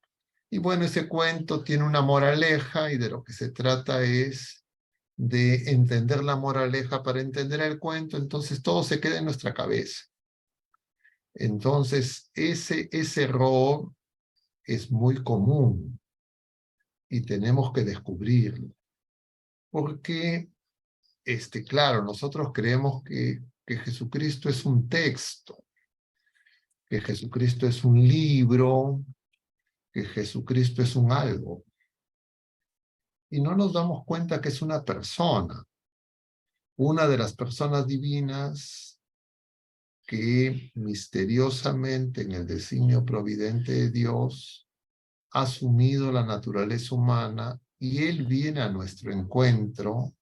y bueno, ese cuento tiene una moraleja, y de lo que se trata es de entender la moraleja para entender el cuento, entonces todo se queda en nuestra cabeza. Entonces, ese error es muy común y tenemos que descubrirlo. Porque, claro, nosotros creemos que Jesucristo es un texto, que Jesucristo es un libro, que Jesucristo es un algo. Y no nos damos cuenta que es una persona, una de las personas divinas que misteriosamente en el designio providente de Dios ha asumido la naturaleza humana, y Él viene a nuestro encuentro,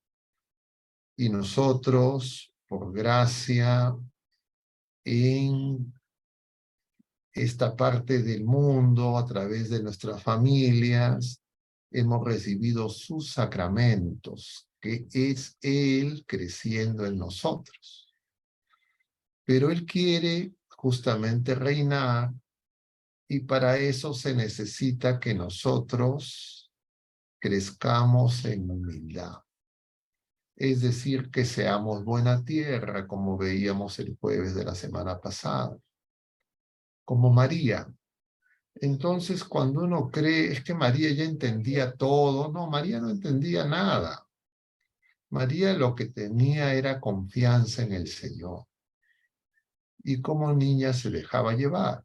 y nosotros, por gracia, en esta parte del mundo, a través de nuestras familias, hemos recibido sus sacramentos, que es Él creciendo en nosotros. Pero Él quiere justamente reinar, y para eso se necesita que nosotros crezcamos en humildad. Es decir, que seamos buena tierra, como veíamos el jueves de la semana pasada, como María. Entonces, cuando uno cree, es que María ya entendía todo. No, María no entendía nada. María lo que tenía era confianza en el Señor. Y como niña se dejaba llevar.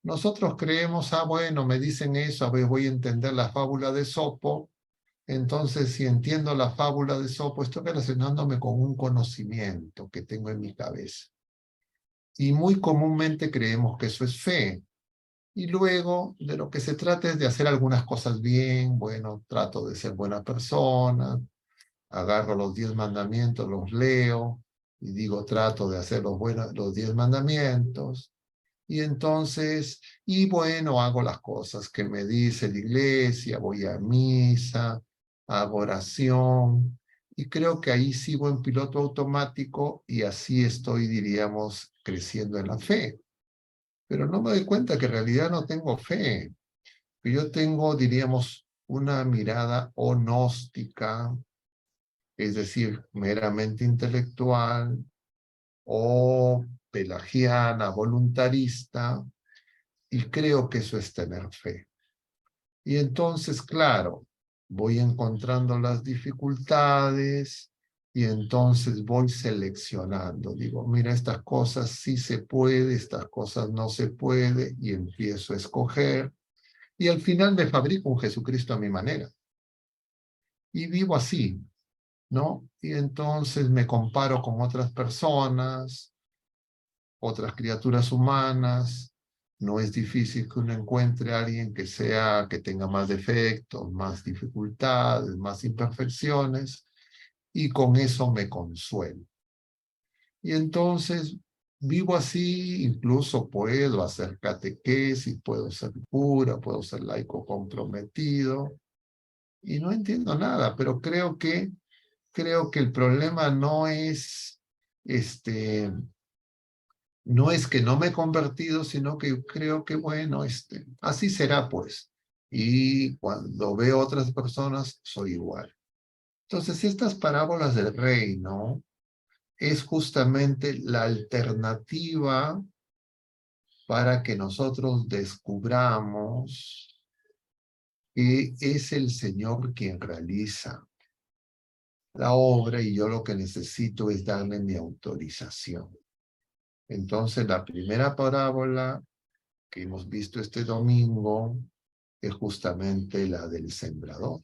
Nosotros creemos, bueno, me dicen eso, a ver, voy a entender la fábula de Esopo. Entonces, si entiendo la fábula de Esopo, estoy relacionándome con un conocimiento que tengo en mi cabeza. Y muy comúnmente creemos que eso es fe. Y luego de lo que se trata es de hacer algunas cosas bien. Bueno, trato de ser buena persona, agarro los 10 mandamientos, los leo, y digo, trato de hacer los 10 mandamientos. Y entonces, y bueno, hago las cosas que me dice la iglesia, voy a misa, hago oración, y creo que ahí sigo en piloto automático, y así estoy, diríamos, creciendo en la fe. Pero no me doy cuenta que en realidad no tengo fe, que yo tengo, diríamos, una mirada gnóstica, es decir, meramente intelectual, o pelagiana, voluntarista, y creo que eso es tener fe. Y entonces, claro, voy encontrando las dificultades y entonces voy seleccionando. Digo, mira, estas cosas sí se puede, estas cosas no se puede, y empiezo a escoger. Y al final me fabrico un Jesucristo a mi manera. Y vivo así, ¿no? Y entonces me comparo con otras personas, otras criaturas humanas. No es difícil que uno encuentre a alguien que tenga más defectos, más dificultades, más imperfecciones, y con eso me consuelo. Y entonces vivo así, incluso puedo hacer catequesis, puedo ser cura, puedo ser laico comprometido, y no entiendo nada, pero creo que el problema no es que no me he convertido, sino que creo que, bueno, así será, pues. Y cuando veo otras personas, soy igual. Entonces, estas parábolas del reino es justamente la alternativa para que nosotros descubramos que es el Señor quien realiza la obra, y yo lo que necesito es darle mi autorización. Entonces, la primera parábola que hemos visto este domingo es justamente la del sembrador.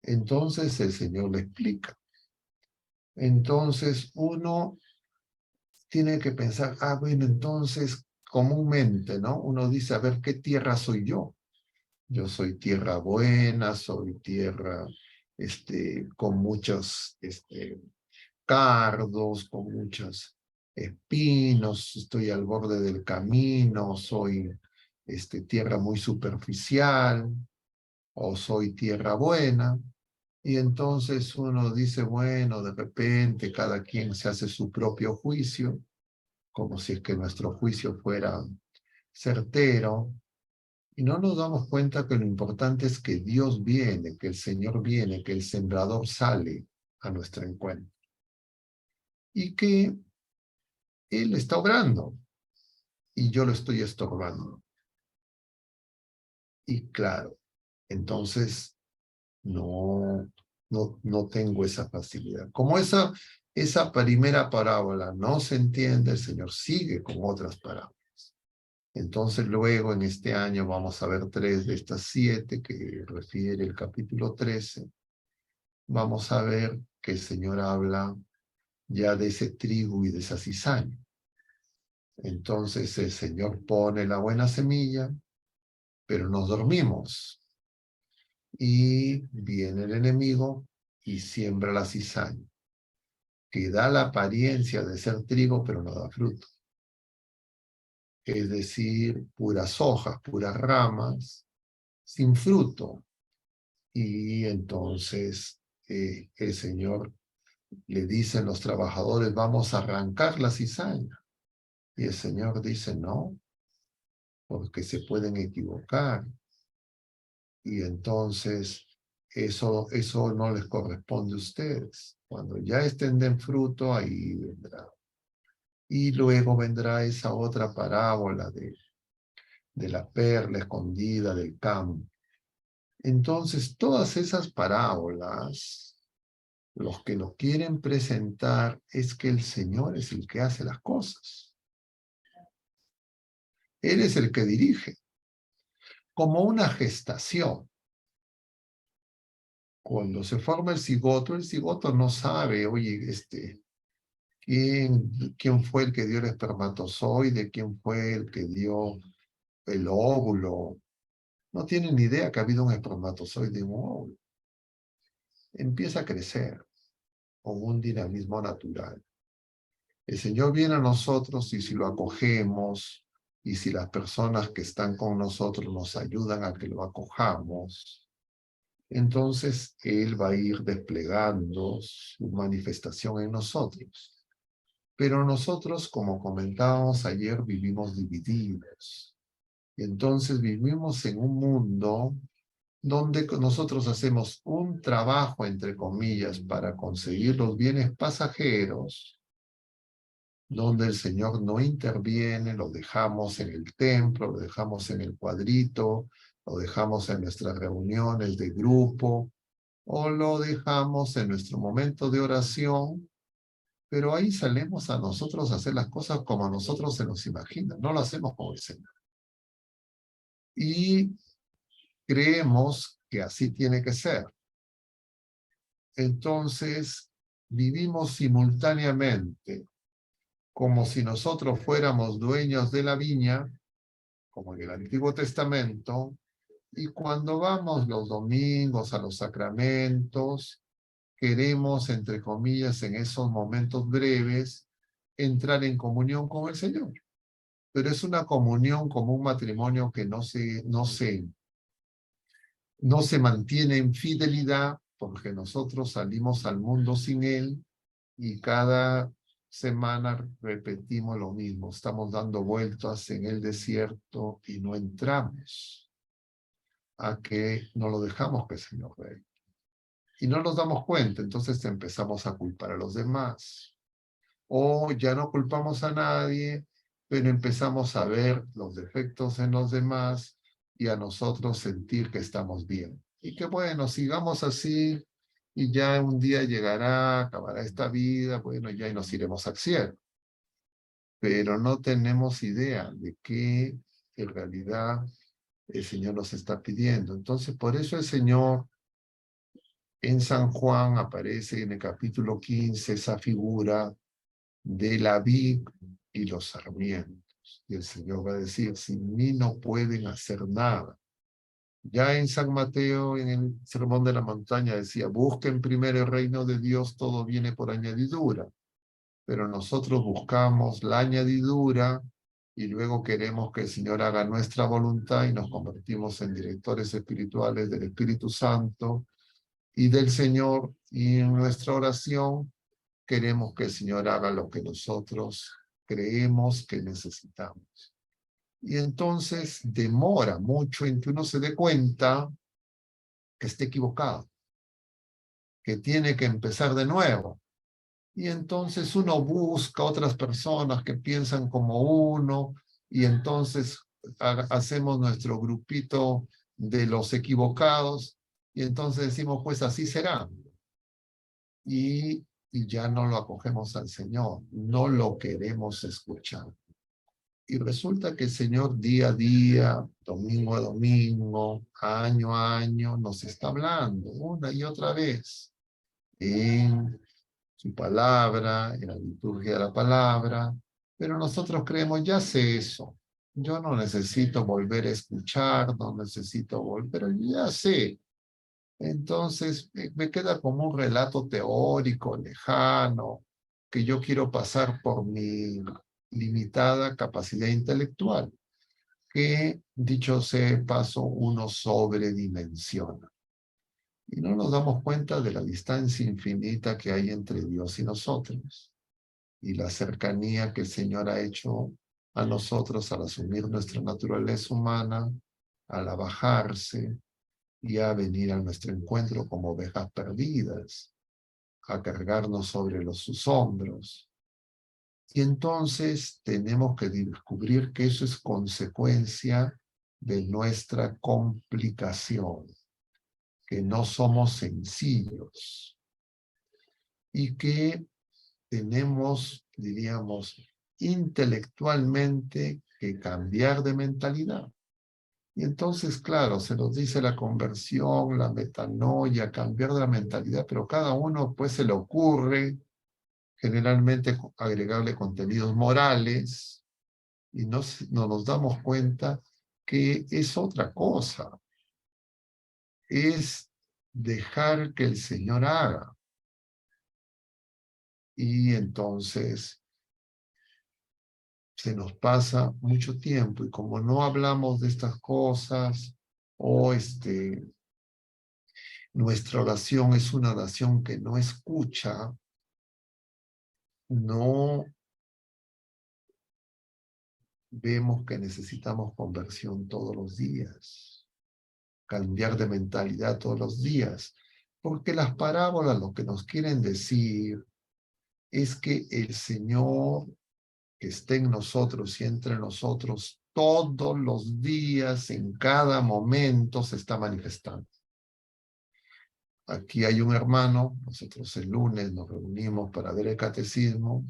Entonces el Señor le explica. Entonces uno tiene que pensar, bueno, entonces comúnmente, ¿no? Uno dice, a ver, ¿qué tierra soy yo? Yo soy tierra buena, soy tierra con muchos cardos, con muchos espinos, estoy al borde del camino, soy tierra muy superficial, o soy tierra buena. Y entonces uno dice, bueno, de repente cada quien se hace su propio juicio, como si es que nuestro juicio fuera certero, y no nos damos cuenta que lo importante es que Dios viene, que el Señor viene, que el sembrador sale a nuestro encuentro, y que Él está obrando, y yo lo estoy estorbando. Y claro, entonces no tengo esa facilidad. Como esa primera parábola no se entiende, el Señor sigue con otras parábolas. Entonces luego en este año vamos a ver 3 de estas 7 que refiere el capítulo 13. Vamos a ver que el Señor habla ya de ese trigo y de esa cizaña. Entonces el Señor pone la buena semilla, pero nos dormimos. Y viene el enemigo y siembra la cizaña, que da la apariencia de ser trigo, pero no da fruto. Es decir, puras hojas, puras ramas, sin fruto. Y entonces el Señor le dice a los trabajadores, vamos a arrancar la cizaña. Y el Señor dice, no, porque se pueden equivocar. Y entonces eso no les corresponde a ustedes. Cuando ya estén en fruto, ahí vendrá. Y luego vendrá esa otra parábola de la perla escondida del campo. Entonces, todas esas parábolas, los que lo quieren presentar es que el Señor es el que hace las cosas. Él es el que dirige, como una gestación. Cuando se forma el cigoto no sabe, oye, ¿quién fue el que dio el espermatozoide? ¿Quién fue el que dio el óvulo? No tiene ni idea que ha habido un espermatozoide y un óvulo. Empieza a crecer con un dinamismo natural. El Señor viene a nosotros, y si lo acogemos, y si las personas que están con nosotros nos ayudan a que lo acojamos, entonces Él va a ir desplegando su manifestación en nosotros. Pero nosotros, como comentábamos ayer, vivimos divididos. Y entonces vivimos en un mundo donde nosotros hacemos un trabajo, entre comillas, para conseguir los bienes pasajeros, donde el Señor no interviene, lo dejamos en el templo, lo dejamos en el cuadrito, lo dejamos en nuestras reuniones de grupo, o lo dejamos en nuestro momento de oración, pero ahí salimos a nosotros a hacer las cosas como a nosotros se nos imagina, no lo hacemos como el Señor. Y creemos que así tiene que ser. Entonces, vivimos simultáneamente como si nosotros fuéramos dueños de la viña, como en el Antiguo Testamento, y cuando vamos los domingos a los sacramentos, queremos, entre comillas, en esos momentos breves, entrar en comunión con el Señor. Pero es una comunión como un matrimonio que no se mantiene en fidelidad, porque nosotros salimos al mundo sin Él y cada semana repetimos lo mismo. Estamos dando vueltas en el desierto y no entramos a que no lo dejamos que el Señor reine. Y no nos damos cuenta, entonces empezamos a culpar a los demás. O ya no culpamos a nadie, pero empezamos a ver los defectos en los demás y a nosotros sentir que estamos bien. Y que bueno, sigamos así y ya un día llegará, acabará esta vida, bueno, ya y nos iremos al cielo. Pero no tenemos idea de qué en realidad el Señor nos está pidiendo. Entonces, por eso el Señor en San Juan aparece en el capítulo 15 esa figura de la vid y los sarmientos. Y el Señor va a decir, sin mí no pueden hacer nada. Ya en San Mateo, en el Sermón de la Montaña, decía, busquen primero el reino de Dios, todo viene por añadidura. Pero nosotros buscamos la añadidura y luego queremos que el Señor haga nuestra voluntad y nos convertimos en directores espirituales del Espíritu Santo y del Señor, y en nuestra oración queremos que el Señor haga lo que nosotros creemos que necesitamos. Y entonces demora mucho en que uno se dé cuenta que está equivocado, que tiene que empezar de nuevo. Y entonces uno busca otras personas que piensan como uno, y entonces hacemos nuestro grupito de los equivocados, y entonces decimos, pues así será. Y ya no lo acogemos al Señor, no lo queremos escuchar. Y resulta que el Señor día a día, domingo a domingo, año a año, nos está hablando una y otra vez en su palabra, en la liturgia de la palabra, pero nosotros creemos, ya sé eso, yo no necesito volver a escuchar, no necesito volver, pero ya sé. Entonces me queda como un relato teórico, lejano, que yo quiero pasar por mi limitada capacidad intelectual, que, dicho sea de paso, uno sobredimensiona. Y no nos damos cuenta de la distancia infinita que hay entre Dios y nosotros, y la cercanía que el Señor ha hecho a nosotros al asumir nuestra naturaleza humana, al abajarse, y a venir a nuestro encuentro como ovejas perdidas, a cargarnos sobre sus hombros. Y entonces tenemos que descubrir que eso es consecuencia de nuestra complicación, que no somos sencillos y que tenemos, diríamos, intelectualmente que cambiar de mentalidad. Y entonces, claro, se nos dice la conversión, la metanoia, cambiar de la mentalidad, pero cada uno pues se le ocurre generalmente agregarle contenidos morales y no nos damos cuenta que es otra cosa. Es dejar que el Señor haga. Y entonces se nos pasa mucho tiempo y como no hablamos de estas cosas o nuestra oración es una oración que no escucha, no vemos que necesitamos conversión todos los días, cambiar de mentalidad todos los días, porque las parábolas lo que nos quieren decir es que el Señor que esté en nosotros y entre nosotros todos los días, en cada momento se está manifestando. Aquí hay un hermano, nosotros el lunes nos reunimos para ver el catecismo,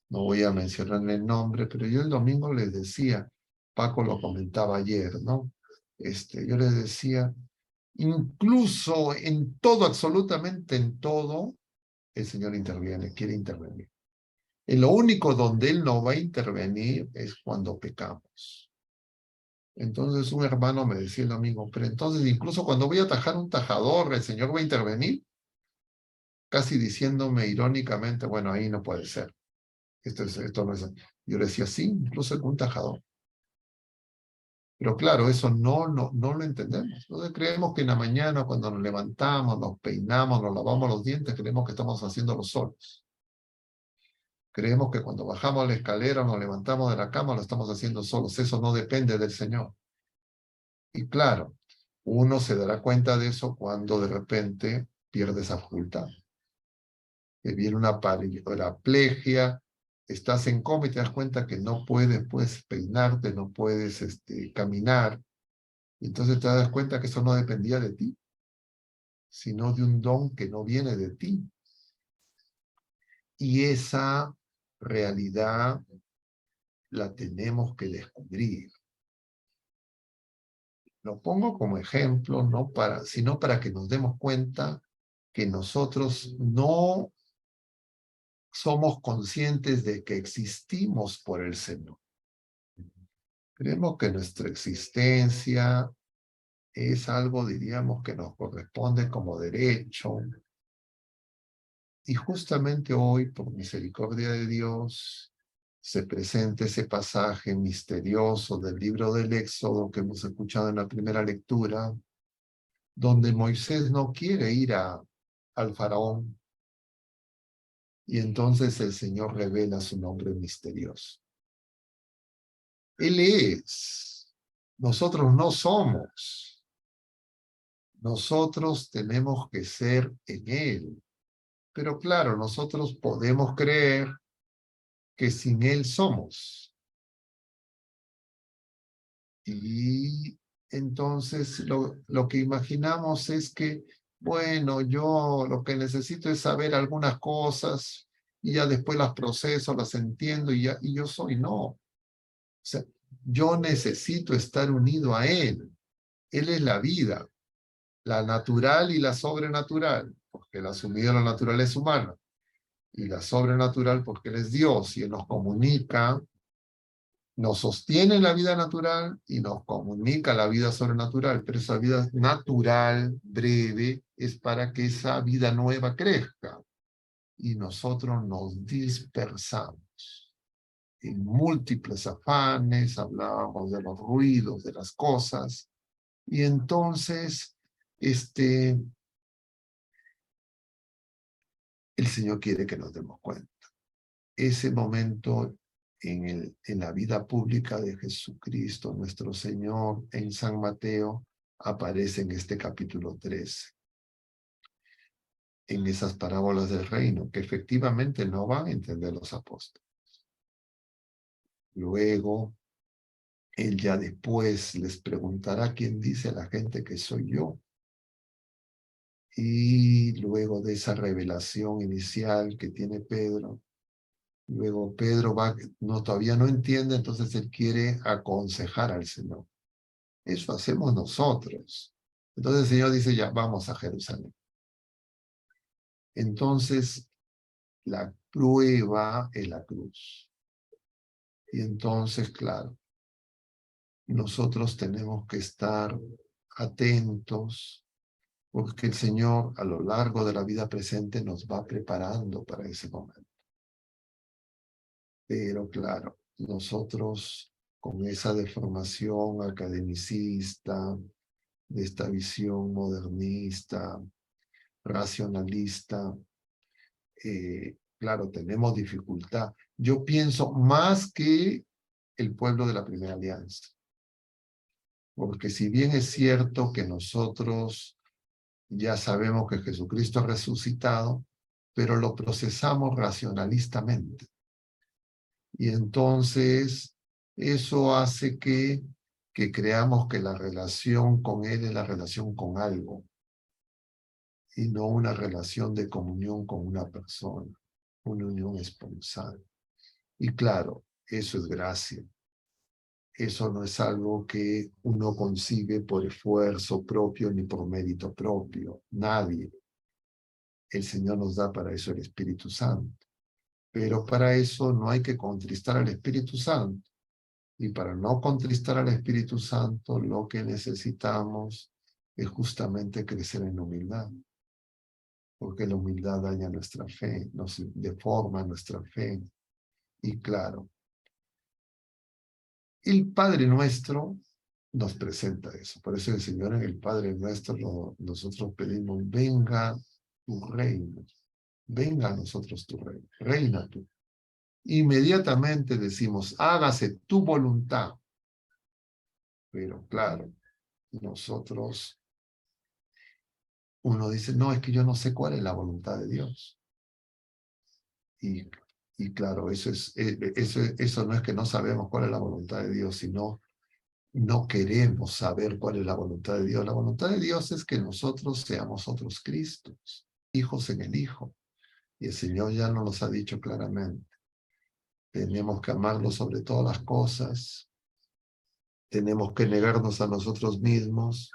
no voy a mencionarle el nombre, pero yo el domingo les decía, Paco lo comentaba ayer, ¿no? Yo les decía, incluso en todo, absolutamente en todo, el Señor interviene, quiere intervenir. Y lo único donde Él no va a intervenir es cuando pecamos. Entonces un hermano me decía el domingo, pero entonces incluso cuando voy a tajar un tajador, ¿el Señor va a intervenir? Casi diciéndome irónicamente, bueno, ahí no puede ser. Esto no es. Yo le decía, sí, incluso con un tajador. Pero claro, eso no lo entendemos. Entonces creemos que en la mañana cuando nos levantamos, nos peinamos, nos lavamos los dientes, creemos que estamos haciéndolo solos. Creemos que cuando bajamos la escalera, nos levantamos de la cama, lo estamos haciendo solos. Eso no depende del Señor. Y claro, uno se dará cuenta de eso cuando de repente pierde esa facultad. Que viene una paraplegia, estás en coma y te das cuenta que no puedes peinarte, no puedes caminar. Entonces te das cuenta que eso no dependía de ti, sino de un don que no viene de ti. Y esa realidad la tenemos que descubrir. Lo pongo como ejemplo, sino para que nos demos cuenta que nosotros no somos conscientes de que existimos por el Señor. Creemos que nuestra existencia es algo, diríamos, que nos corresponde como derecho. Y justamente hoy, por misericordia de Dios, se presenta ese pasaje misterioso del libro del Éxodo que hemos escuchado en la primera lectura, donde Moisés no quiere ir al faraón, y entonces el Señor revela su nombre misterioso. Él es, nosotros no somos. Nosotros tenemos que ser en Él. Pero claro, nosotros podemos creer que sin Él somos. Y entonces lo que imaginamos es que, bueno, yo lo que necesito es saber algunas cosas y ya después las proceso, las entiendo y yo soy. No. O sea, yo necesito estar unido a Él. Él es la vida, la natural y la sobrenatural, porque Él ha asumido la naturaleza humana, y la sobrenatural porque Él es Dios y Él nos comunica, nos sostiene la vida natural y nos comunica la vida sobrenatural, pero esa vida natural, breve, es para que esa vida nueva crezca y nosotros nos dispersamos en múltiples afanes, hablábamos de los ruidos, de las cosas, y entonces el Señor quiere que nos demos cuenta. Ese momento en la vida pública de Jesucristo, nuestro Señor, en San Mateo, aparece en este capítulo 13. En esas parábolas del reino, que efectivamente no van a entender los apóstoles. Luego, Él ya después les preguntará quién dice la gente que soy yo. Y luego de esa revelación inicial que tiene Pedro, luego Pedro todavía no entiende, entonces él quiere aconsejar al Señor. Eso hacemos nosotros. Entonces el Señor dice, ya, vamos a Jerusalén. Entonces, la prueba es la cruz. Y entonces, claro, nosotros tenemos que estar atentos, porque el Señor a lo largo de la vida presente nos va preparando para ese momento. Pero claro, nosotros con esa deformación academicista, de esta visión modernista, racionalista, claro, tenemos dificultad. Yo pienso más que el pueblo de la Primera Alianza. Porque si bien es cierto que nosotros ya sabemos que Jesucristo ha resucitado, pero lo procesamos racionalistamente. Y entonces eso hace que creamos que la relación con Él es la relación con algo y no una relación de comunión con una persona, una unión esponsal. Y claro, eso es gracia. Eso no es algo que uno consigue por esfuerzo propio ni por mérito propio. Nadie. El Señor nos da para eso el Espíritu Santo. Pero para eso no hay que contristar al Espíritu Santo. Y para no contristar al Espíritu Santo, lo que necesitamos es justamente crecer en humildad. Porque la humildad daña nuestra fe, nos deforma nuestra fe. Y claro, el Padre Nuestro nos presenta eso. Por eso el Señor en el Padre Nuestro nosotros pedimos, venga tu reino, venga a nosotros tu reino, reina tú. Inmediatamente decimos, hágase tu voluntad. Pero claro, nosotros, uno dice, no, es que yo no sé cuál es la voluntad de Dios. Y claro, eso no es que no sabemos cuál es la voluntad de Dios, sino no queremos saber cuál es la voluntad de Dios. La voluntad de Dios es que nosotros seamos otros Cristos, hijos en el Hijo. Y el Señor ya nos los ha dicho claramente. Tenemos que amarlo sobre todas las cosas. Tenemos que negarnos a nosotros mismos.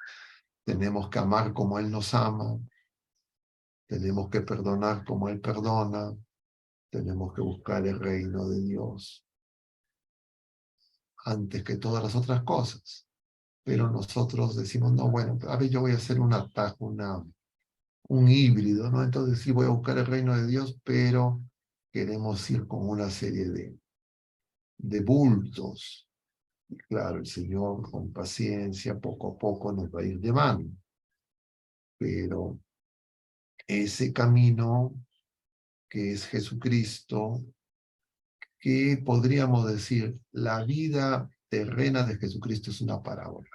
Tenemos que amar como Él nos ama. Tenemos que perdonar como Él perdona. Tenemos que buscar el reino de Dios antes que todas las otras cosas. Pero nosotros decimos, no, bueno, a ver, yo voy a hacer un atajo, un híbrido, ¿no? Entonces sí voy a buscar el reino de Dios, pero queremos ir con una serie de bultos. Y claro, el Señor con paciencia, poco a poco nos va a ir llevando. Pero ese camino que es Jesucristo, que podríamos decir, la vida terrena de Jesucristo es una parábola.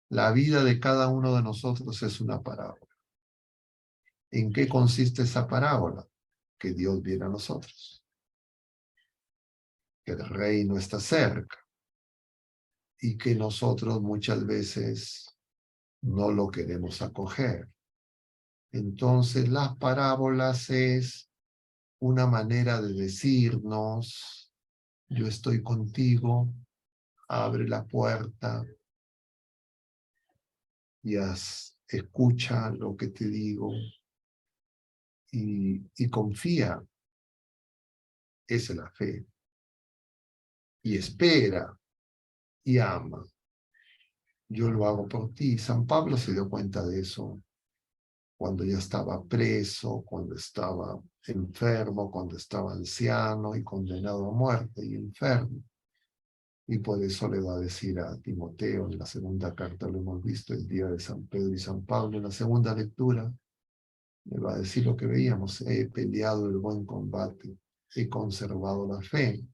La vida de cada uno de nosotros es una parábola. ¿En qué consiste esa parábola? Que Dios viene a nosotros. Que el reino está cerca. Y que nosotros muchas veces no lo queremos acoger. Entonces, las parábolas es una manera de decirnos, yo estoy contigo, abre la puerta y escucha lo que te digo y confía. Esa es la fe. Y espera y ama. Yo lo hago por ti. San Pablo se dio cuenta de eso cuando ya estaba preso, cuando estaba enfermo, cuando estaba anciano y condenado a muerte y enfermo. Y por eso le va a decir a Timoteo, en la segunda carta lo hemos visto, el día de San Pedro y San Pablo, en la segunda lectura, le va a decir lo que veíamos, he peleado el buen combate, he conservado la fe.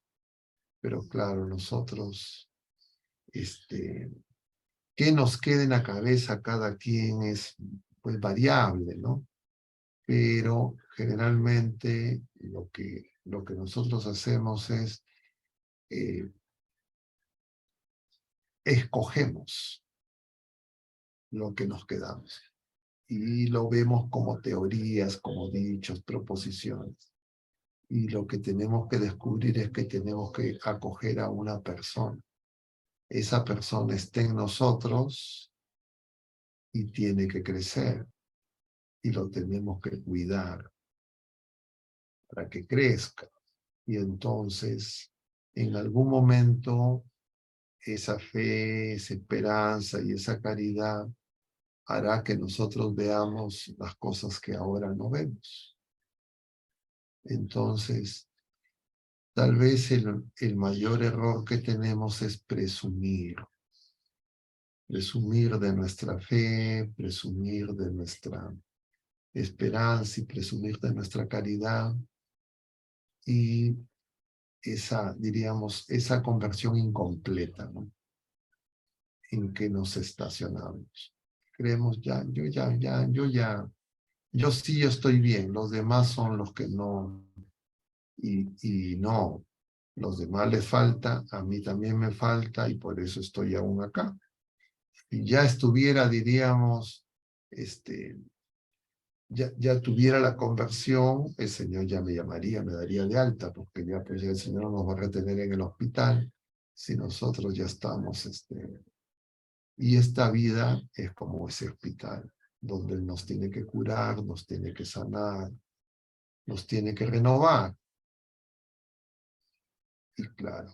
Pero claro, nosotros, qué nos quede en la cabeza cada quien es pues variable, ¿no? Pero generalmente lo que nosotros hacemos es escogemos lo que nos quedamos y lo vemos como teorías, como dichos, proposiciones. Y lo que tenemos que descubrir es que tenemos que acoger a una persona. Esa persona está en nosotros y tiene que crecer. Y lo tenemos que cuidar para que crezca. Y entonces, en algún momento, esa fe, esa esperanza y esa caridad hará que nosotros veamos las cosas que ahora no vemos. Entonces, tal vez el mayor error que tenemos es presumir. Presumir de nuestra fe, presumir de nuestra esperanza y presumir de nuestra caridad. Y esa conversión incompleta, ¿no? En que nos estacionamos. Creemos yo sí estoy bien, los demás son los que no. Y no, Los demás les falta, a mí también me falta y por eso estoy aún acá. Si ya estuviera, diríamos, ya tuviera la conversión, el Señor ya me llamaría, me daría de alta, porque ya, pues, ya el Señor nos va a retener en el hospital si nosotros ya estamos. Y esta vida es como ese hospital, donde Él nos tiene que curar, nos tiene que sanar, nos tiene que renovar. Y claro,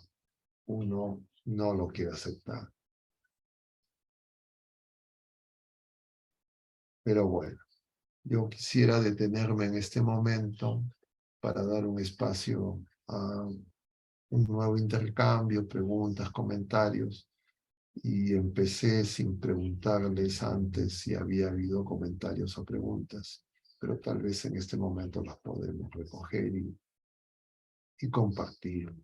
uno no lo quiere aceptar. Pero bueno, yo quisiera detenerme en este momento para dar un espacio a un nuevo intercambio, preguntas, comentarios. Y empecé sin preguntarles antes si había habido comentarios o preguntas, pero tal vez en este momento las podemos recoger y compartir.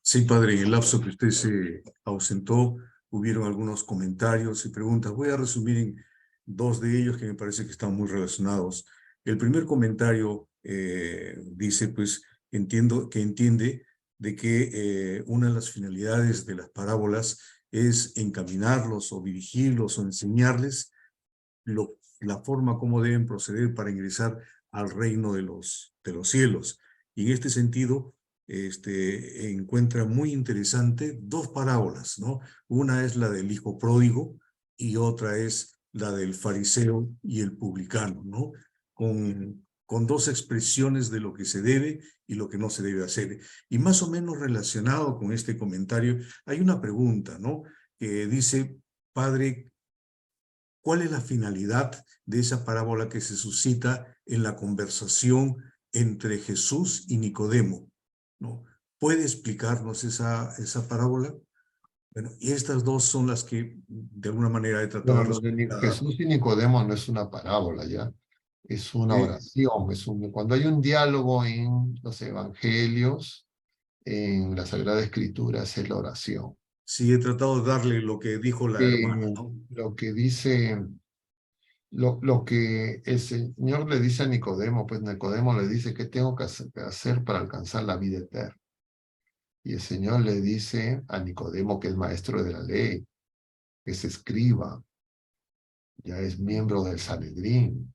Sí, padre, en el lapso que usted se ausentó, hubieron algunos comentarios y preguntas. Voy a resumir en dos de ellos que me parece que están muy relacionados. El primer comentario dice, pues, entiende de que una de las finalidades de las parábolas es encaminarlos o dirigirlos o enseñarles la forma como deben proceder para ingresar al reino de los cielos. Y en este sentido, encuentra muy interesante dos parábolas, ¿no? Una es la del hijo pródigo y otra es la del fariseo y el publicano, ¿no? Con dos expresiones de lo que se debe y lo que no se debe hacer. Y más o menos relacionado con este comentario, hay una pregunta, ¿no? Que dice, padre, ¿cuál es la finalidad de esa parábola que se suscita en la conversación entre Jesús y Nicodemo? ¿No? ¿Puede explicarnos esa parábola? Bueno, y estas dos son las que de alguna manera he tratado No, de lo de responder. Jesús y Nicodemo no es una parábola, ¿ya? Es una Sí, oración. Cuando hay un diálogo en los evangelios, en la Sagrada Escritura, es la oración. sí, he tratado de darle lo que dijo la hermana, ¿no? Lo que dice, lo que el Señor le dice a Nicodemo, pues Nicodemo le dice, ¿qué tengo que hacer para alcanzar la vida eterna? Y el Señor le dice a Nicodemo, que es maestro de la ley, que es escriba, ya es miembro del Sanedrín,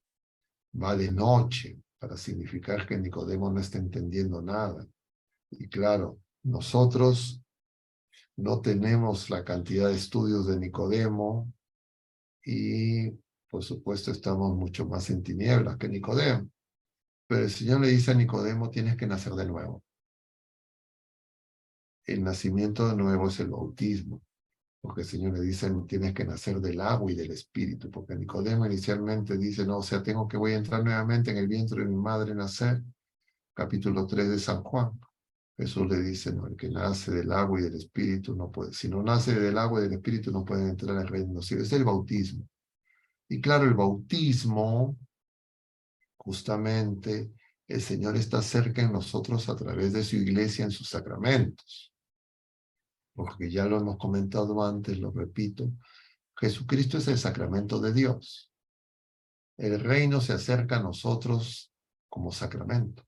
va de noche, para significar que Nicodemo no está entendiendo nada. Y claro, nosotros no tenemos la cantidad de estudios de Nicodemo y, por supuesto, estamos mucho más en tinieblas que Nicodemo. Pero el Señor le dice a Nicodemo, tienes que nacer de nuevo. El nacimiento de nuevo es el bautismo, porque el Señor le dice, tienes que nacer del agua y del espíritu, porque Nicodemo inicialmente dice, no, o sea, voy a entrar nuevamente en el vientre de mi madre, nacer. Capítulo 3 de San Juan. Jesús le dice, no, el que nace del agua y del espíritu no puede, si no nace del agua y del espíritu no puede entrar al reino de los cielos. Es el bautismo. Y claro, el bautismo, justamente, el Señor está cerca en nosotros a través de su iglesia en sus sacramentos. Porque ya lo hemos comentado antes, lo repito, Jesucristo es el sacramento de Dios. El reino se acerca a nosotros como sacramento.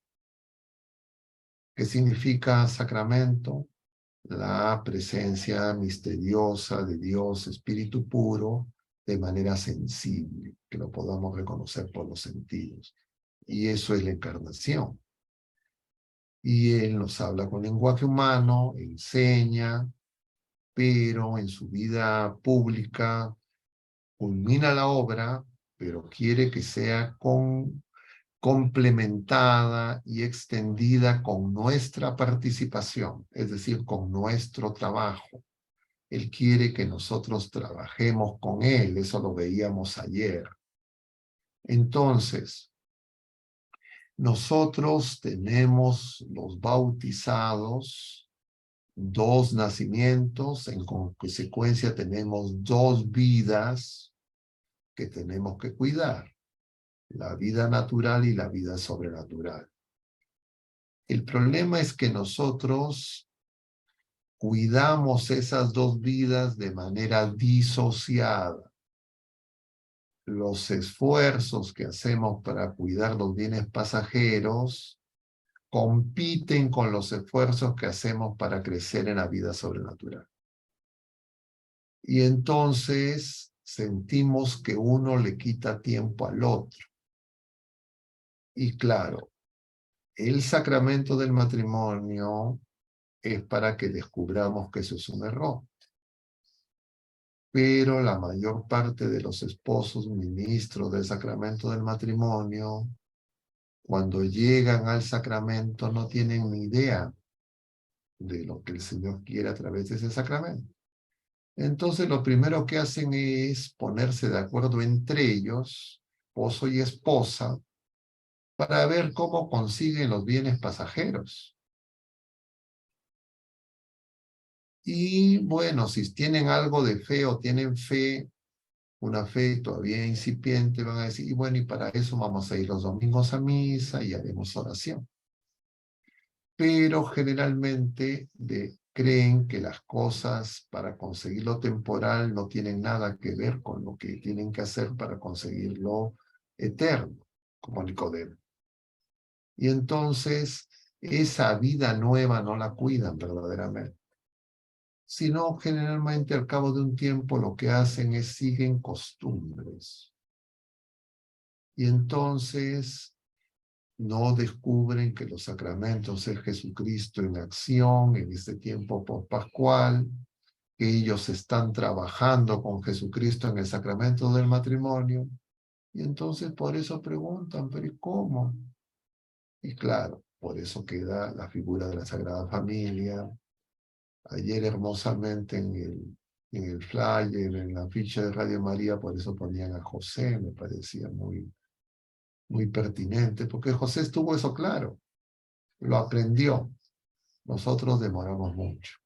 ¿Qué significa sacramento? La presencia misteriosa de Dios, Espíritu puro, de manera sensible, que lo podamos reconocer por los sentidos. Y eso es la encarnación. Y Él nos habla con lenguaje humano, enseña, pero en su vida pública culmina la obra, pero quiere que sea complementada y extendida con nuestra participación, es decir, con nuestro trabajo. Él quiere que nosotros trabajemos con Él, eso lo veíamos ayer. Entonces, nosotros tenemos los bautizados, dos nacimientos, en consecuencia tenemos dos vidas que tenemos que cuidar, la vida natural y la vida sobrenatural. El problema es que nosotros cuidamos esas dos vidas de manera disociada. Los esfuerzos que hacemos para cuidar los bienes pasajeros compiten con los esfuerzos que hacemos para crecer en la vida sobrenatural. Y entonces sentimos que uno le quita tiempo al otro. Y claro, el sacramento del matrimonio es para que descubramos que eso es un error. Pero la mayor parte de los esposos ministros del sacramento del matrimonio, cuando llegan al sacramento, no tienen ni idea de lo que el Señor quiere a través de ese sacramento. Entonces, lo primero que hacen es ponerse de acuerdo entre ellos, esposo y esposa, para ver cómo consiguen los bienes pasajeros. Y bueno, si tienen algo de fe o tienen fe, una fe todavía incipiente, van a decir, y bueno, y para eso vamos a ir los domingos a misa y haremos oración. Pero generalmente creen que las cosas para conseguir lo temporal no tienen nada que ver con lo que tienen que hacer para conseguir lo eterno, como Nicodemo. Y entonces esa vida nueva no la cuidan verdaderamente, sino generalmente al cabo de un tiempo lo que hacen es siguen costumbres. Y entonces no descubren que los sacramentos es Jesucristo en acción en este tiempo pospascual, que ellos están trabajando con Jesucristo en el sacramento del matrimonio, y entonces por eso preguntan, pero ¿y cómo? Y claro, por eso queda la figura de la Sagrada Familia. Ayer hermosamente en el flyer, en la ficha de Radio María, por eso ponían a José, me parecía muy pertinente, porque José tuvo eso claro, lo aprendió. Nosotros demoramos mucho.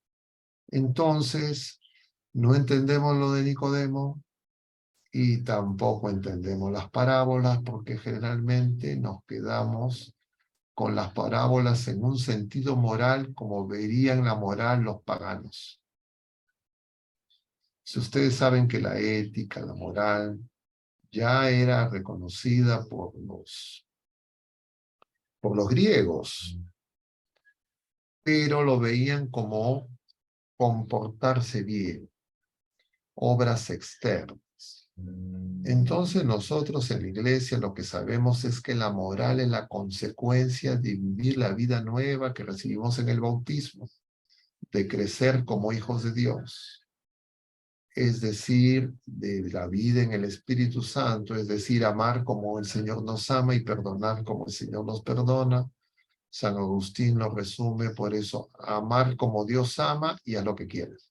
Entonces, no entendemos lo de Nicodemo y tampoco entendemos las parábolas, porque generalmente nos quedamos con las parábolas en un sentido moral como verían la moral los paganos. Si ustedes saben que la ética, la moral, ya era reconocida por los griegos, pero lo veían como comportarse bien, obras externas. Entonces nosotros en la iglesia lo que sabemos es que la moral es la consecuencia de vivir la vida nueva que recibimos en el bautismo, de crecer como hijos de Dios, es decir, de la vida en el Espíritu Santo, es decir, amar como el Señor nos ama y perdonar como el Señor nos perdona. San Agustín lo resume por eso, amar como Dios ama y haz lo que quieras.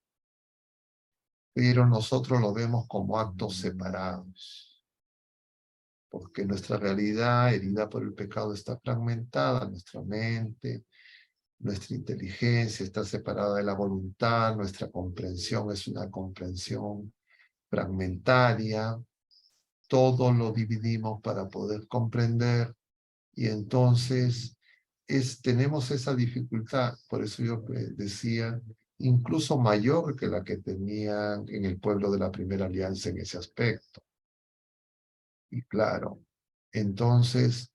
Pero nosotros lo vemos como actos separados, porque nuestra realidad, herida por el pecado, está fragmentada, nuestra mente, nuestra inteligencia está separada de la voluntad, nuestra comprensión es una comprensión fragmentaria, todo lo dividimos para poder comprender, y entonces tenemos esa dificultad, por eso yo decía, incluso mayor que la que tenían en el pueblo de la Primera Alianza en ese aspecto. Y claro, entonces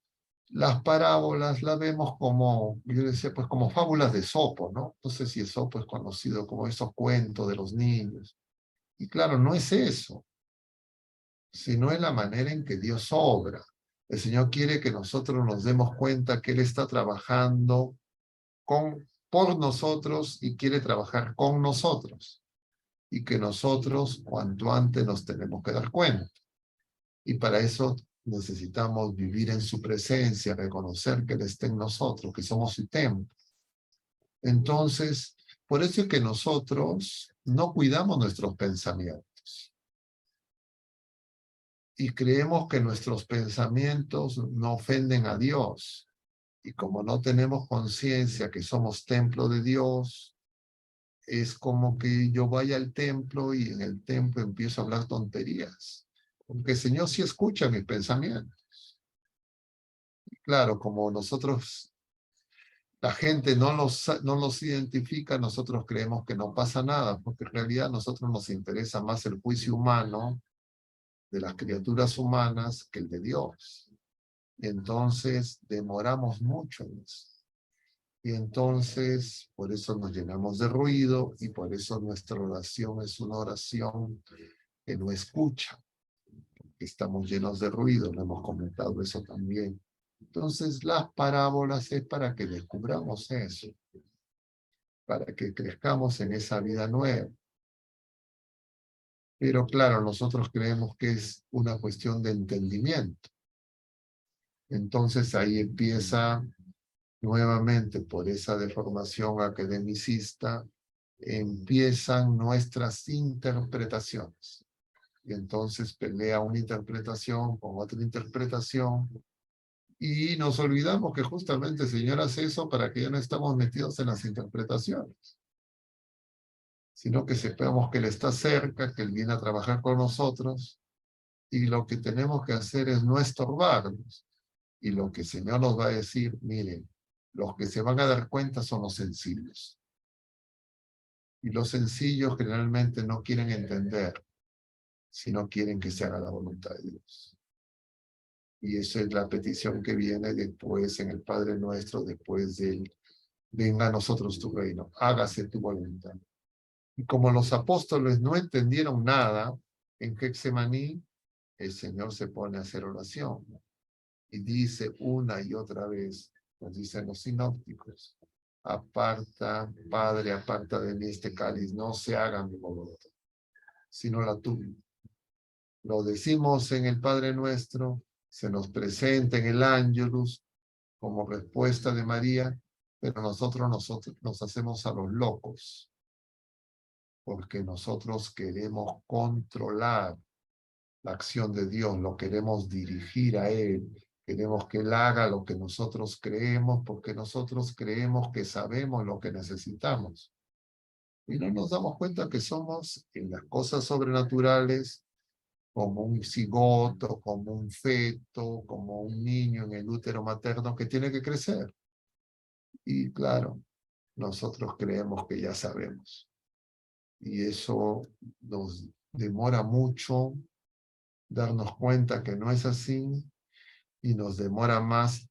las parábolas las vemos como, yo decía, pues como fábulas de Esopo, ¿no? No sé si Esopo es conocido como esos cuentos de los niños. Y claro, no es eso, sino es la manera en que Dios obra. El Señor quiere que nosotros nos demos cuenta que Él está trabajando por nosotros y quiere trabajar con nosotros. Y que nosotros cuanto antes nos tenemos que dar cuenta. Y para eso necesitamos vivir en su presencia, reconocer que Él está en nosotros, que somos su templo. Entonces, por eso es que nosotros no cuidamos nuestros pensamientos. Y creemos que nuestros pensamientos no ofenden a Dios. Y como no tenemos conciencia que somos templo de Dios, es como que yo vaya al templo y en el templo empiezo a hablar tonterías. Porque el Señor sí escucha mis pensamientos. Y claro, como nosotros, la gente no los identifica, nosotros creemos que no pasa nada, porque en realidad a nosotros nos interesa más el juicio humano de las criaturas humanas que el de Dios. Entonces demoramos mucho en eso. Y entonces, por eso nos llenamos de ruido y por eso nuestra oración es una oración que no escucha. Estamos llenos de ruido, lo hemos comentado eso también. Entonces, las parábolas es para que descubramos eso, para que crezcamos en esa vida nueva. Pero claro, nosotros creemos que es una cuestión de entendimiento. Entonces ahí empieza nuevamente por esa deformación academicista, empiezan nuestras interpretaciones. Y entonces pelea una interpretación con otra interpretación. Y nos olvidamos que justamente el Señor hace eso para que ya no estamos metidos en las interpretaciones, sino que sepamos que Él está cerca, que Él viene a trabajar con nosotros, y lo que tenemos que hacer es no estorbarnos. Y lo que el Señor nos va a decir, miren, los que se van a dar cuenta son los sencillos. Y los sencillos generalmente no quieren entender, sino quieren que se haga la voluntad de Dios. Y esa es la petición que viene después en el Padre Nuestro, después del venga a nosotros tu reino, hágase tu voluntad. Y como los apóstoles no entendieron nada en Getsemaní, el Señor se pone a hacer oración. Y dice una y otra vez, nos dicen los sinópticos, aparta, Padre, aparta de mí este cáliz, no se haga mi voluntad, sino la tuya. Lo decimos en el Padre Nuestro, se nos presenta en el Ángelus como respuesta de María, pero nosotros nos hacemos a los locos, porque nosotros queremos controlar la acción de Dios, lo queremos dirigir a Él, queremos que Él haga lo que nosotros creemos, porque nosotros creemos que sabemos lo que necesitamos. Y no nos damos cuenta que somos en las cosas sobrenaturales como un cigoto, como un feto, como un niño en el útero materno que tiene que crecer. Y claro, nosotros creemos que ya sabemos. Y eso nos demora mucho darnos cuenta que no es así y nos demora más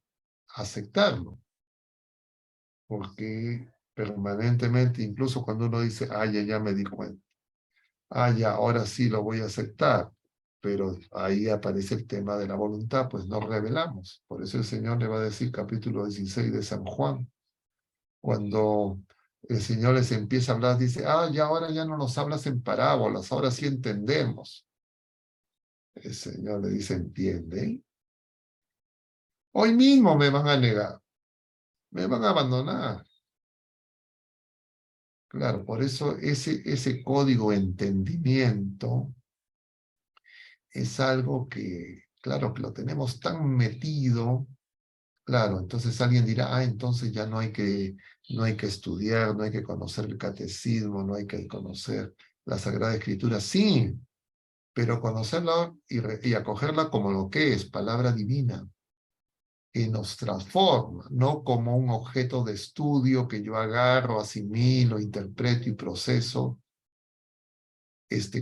aceptarlo. Porque permanentemente, incluso cuando uno dice, ya me di cuenta, ya, ahora sí lo voy a aceptar, pero ahí aparece el tema de la voluntad, pues nos revelamos. Por eso el Señor le va a decir, capítulo 16 de San Juan, cuando el Señor les empieza a hablar, dice, ya ahora ya no nos hablas en parábolas, ahora sí entendemos. El Señor le dice, ¿entienden? Hoy mismo me van a negar, me van a abandonar. Claro, por eso ese código entendimiento es algo que, claro, que lo tenemos tan metido. Claro, entonces alguien dirá, entonces ya no hay que estudiar, no hay que conocer el catecismo, no hay que conocer la Sagrada Escritura. Sí, pero conocerla y acogerla como lo que es, palabra divina, que nos transforma, no como un objeto de estudio que yo agarro, asimilo, interpreto y proceso,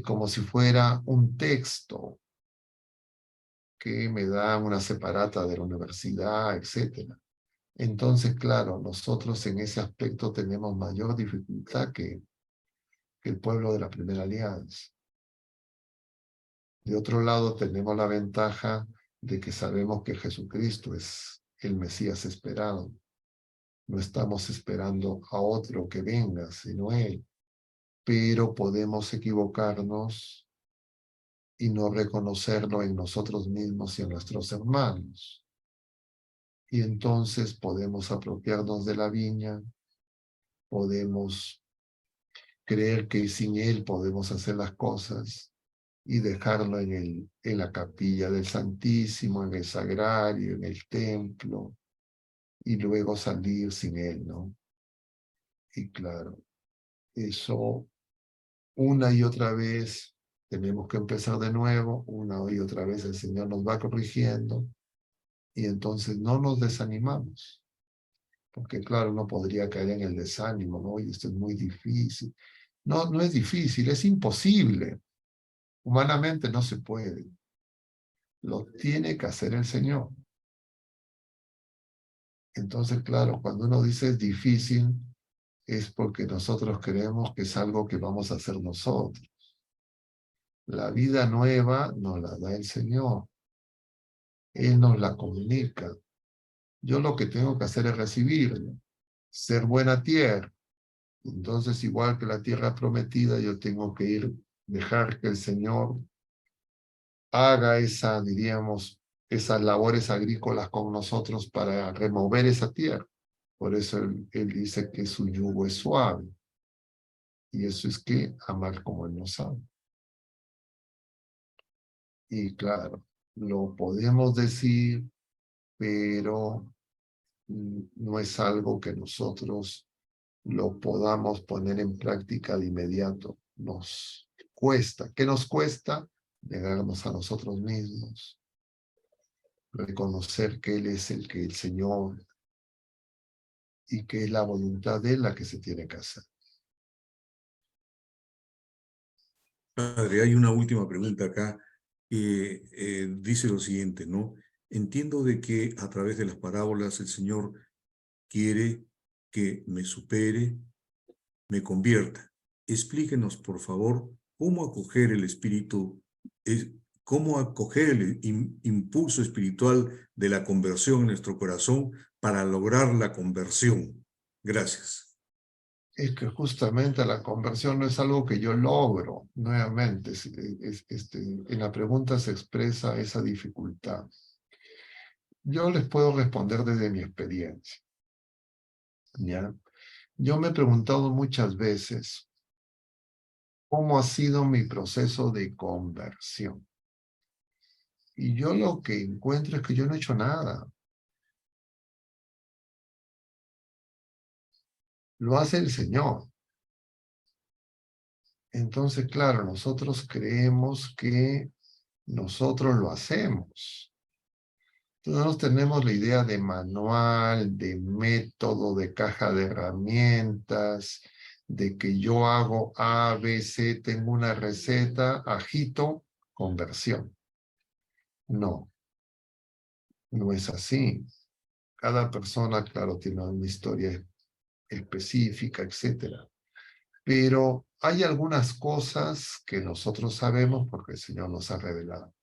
como si fuera un texto que me da una separata de la universidad, etc. Entonces, claro, nosotros en ese aspecto tenemos mayor dificultad que el pueblo de la Primera Alianza. De otro lado, tenemos la ventaja de que sabemos que Jesucristo es el Mesías esperado. No estamos esperando a otro que venga, sino Él. Pero podemos equivocarnos y no reconocerlo en nosotros mismos y en nuestros hermanos. Y entonces podemos apropiarnos de la viña, podemos creer que sin Él podemos hacer las cosas y dejarlo en la capilla del Santísimo, en el sagrario, en el templo, y luego salir sin Él, ¿no? Y claro, eso una y otra vez tenemos que empezar de nuevo, una y otra vez el Señor nos va corrigiendo, y entonces no nos desanimamos, porque claro, uno podría caer en el desánimo, ¿no? Y esto es muy difícil. No, no es difícil, es imposible. Humanamente no se puede. Lo tiene que hacer el Señor. Entonces, claro, cuando uno dice es difícil, es porque nosotros creemos que es algo que vamos a hacer nosotros. La vida nueva nos la da el Señor. Él nos la comunica. Yo lo que tengo que hacer es recibirlo, ser buena tierra. Entonces, igual que la tierra prometida, yo tengo que ir, dejar que el Señor haga esa, diríamos, esas labores agrícolas con nosotros para remover esa tierra. Por eso él dice que su yugo es suave. Y eso es que amar como Él nos ama. Y claro, lo podemos decir, pero no es algo que nosotros lo podamos poner en práctica de inmediato. Nos cuesta. ¿Qué nos cuesta? Negarnos a nosotros mismos, reconocer que Él es el Señor y que es la voluntad de Él la que se tiene que hacer. Padre, hay una última pregunta acá que dice lo siguiente, ¿no? Entiendo de que a través de las parábolas el Señor quiere que me supere, me convierta. Explíquenos, por favor, cómo acoger el espíritu, cómo acoger el impulso espiritual de la conversión en nuestro corazón para lograr la conversión. Gracias. Es que justamente la conversión no es algo que yo logro. Nuevamente, en la pregunta se expresa esa dificultad. Yo les puedo responder desde mi experiencia, ¿ya? Yo me he preguntado muchas veces cómo ha sido mi proceso de conversión. Y yo lo que encuentro es que yo no he hecho nada. Lo hace el Señor. Entonces, claro, nosotros creemos que nosotros lo hacemos. Nosotros tenemos la idea de manual, de método, de caja de herramientas, de que yo hago A, B, C, tengo una receta, agito, conversión. No, no es así. Cada persona, claro, tiene una historia específica, etcétera. Pero hay algunas cosas que nosotros sabemos porque el Señor nos ha revelado.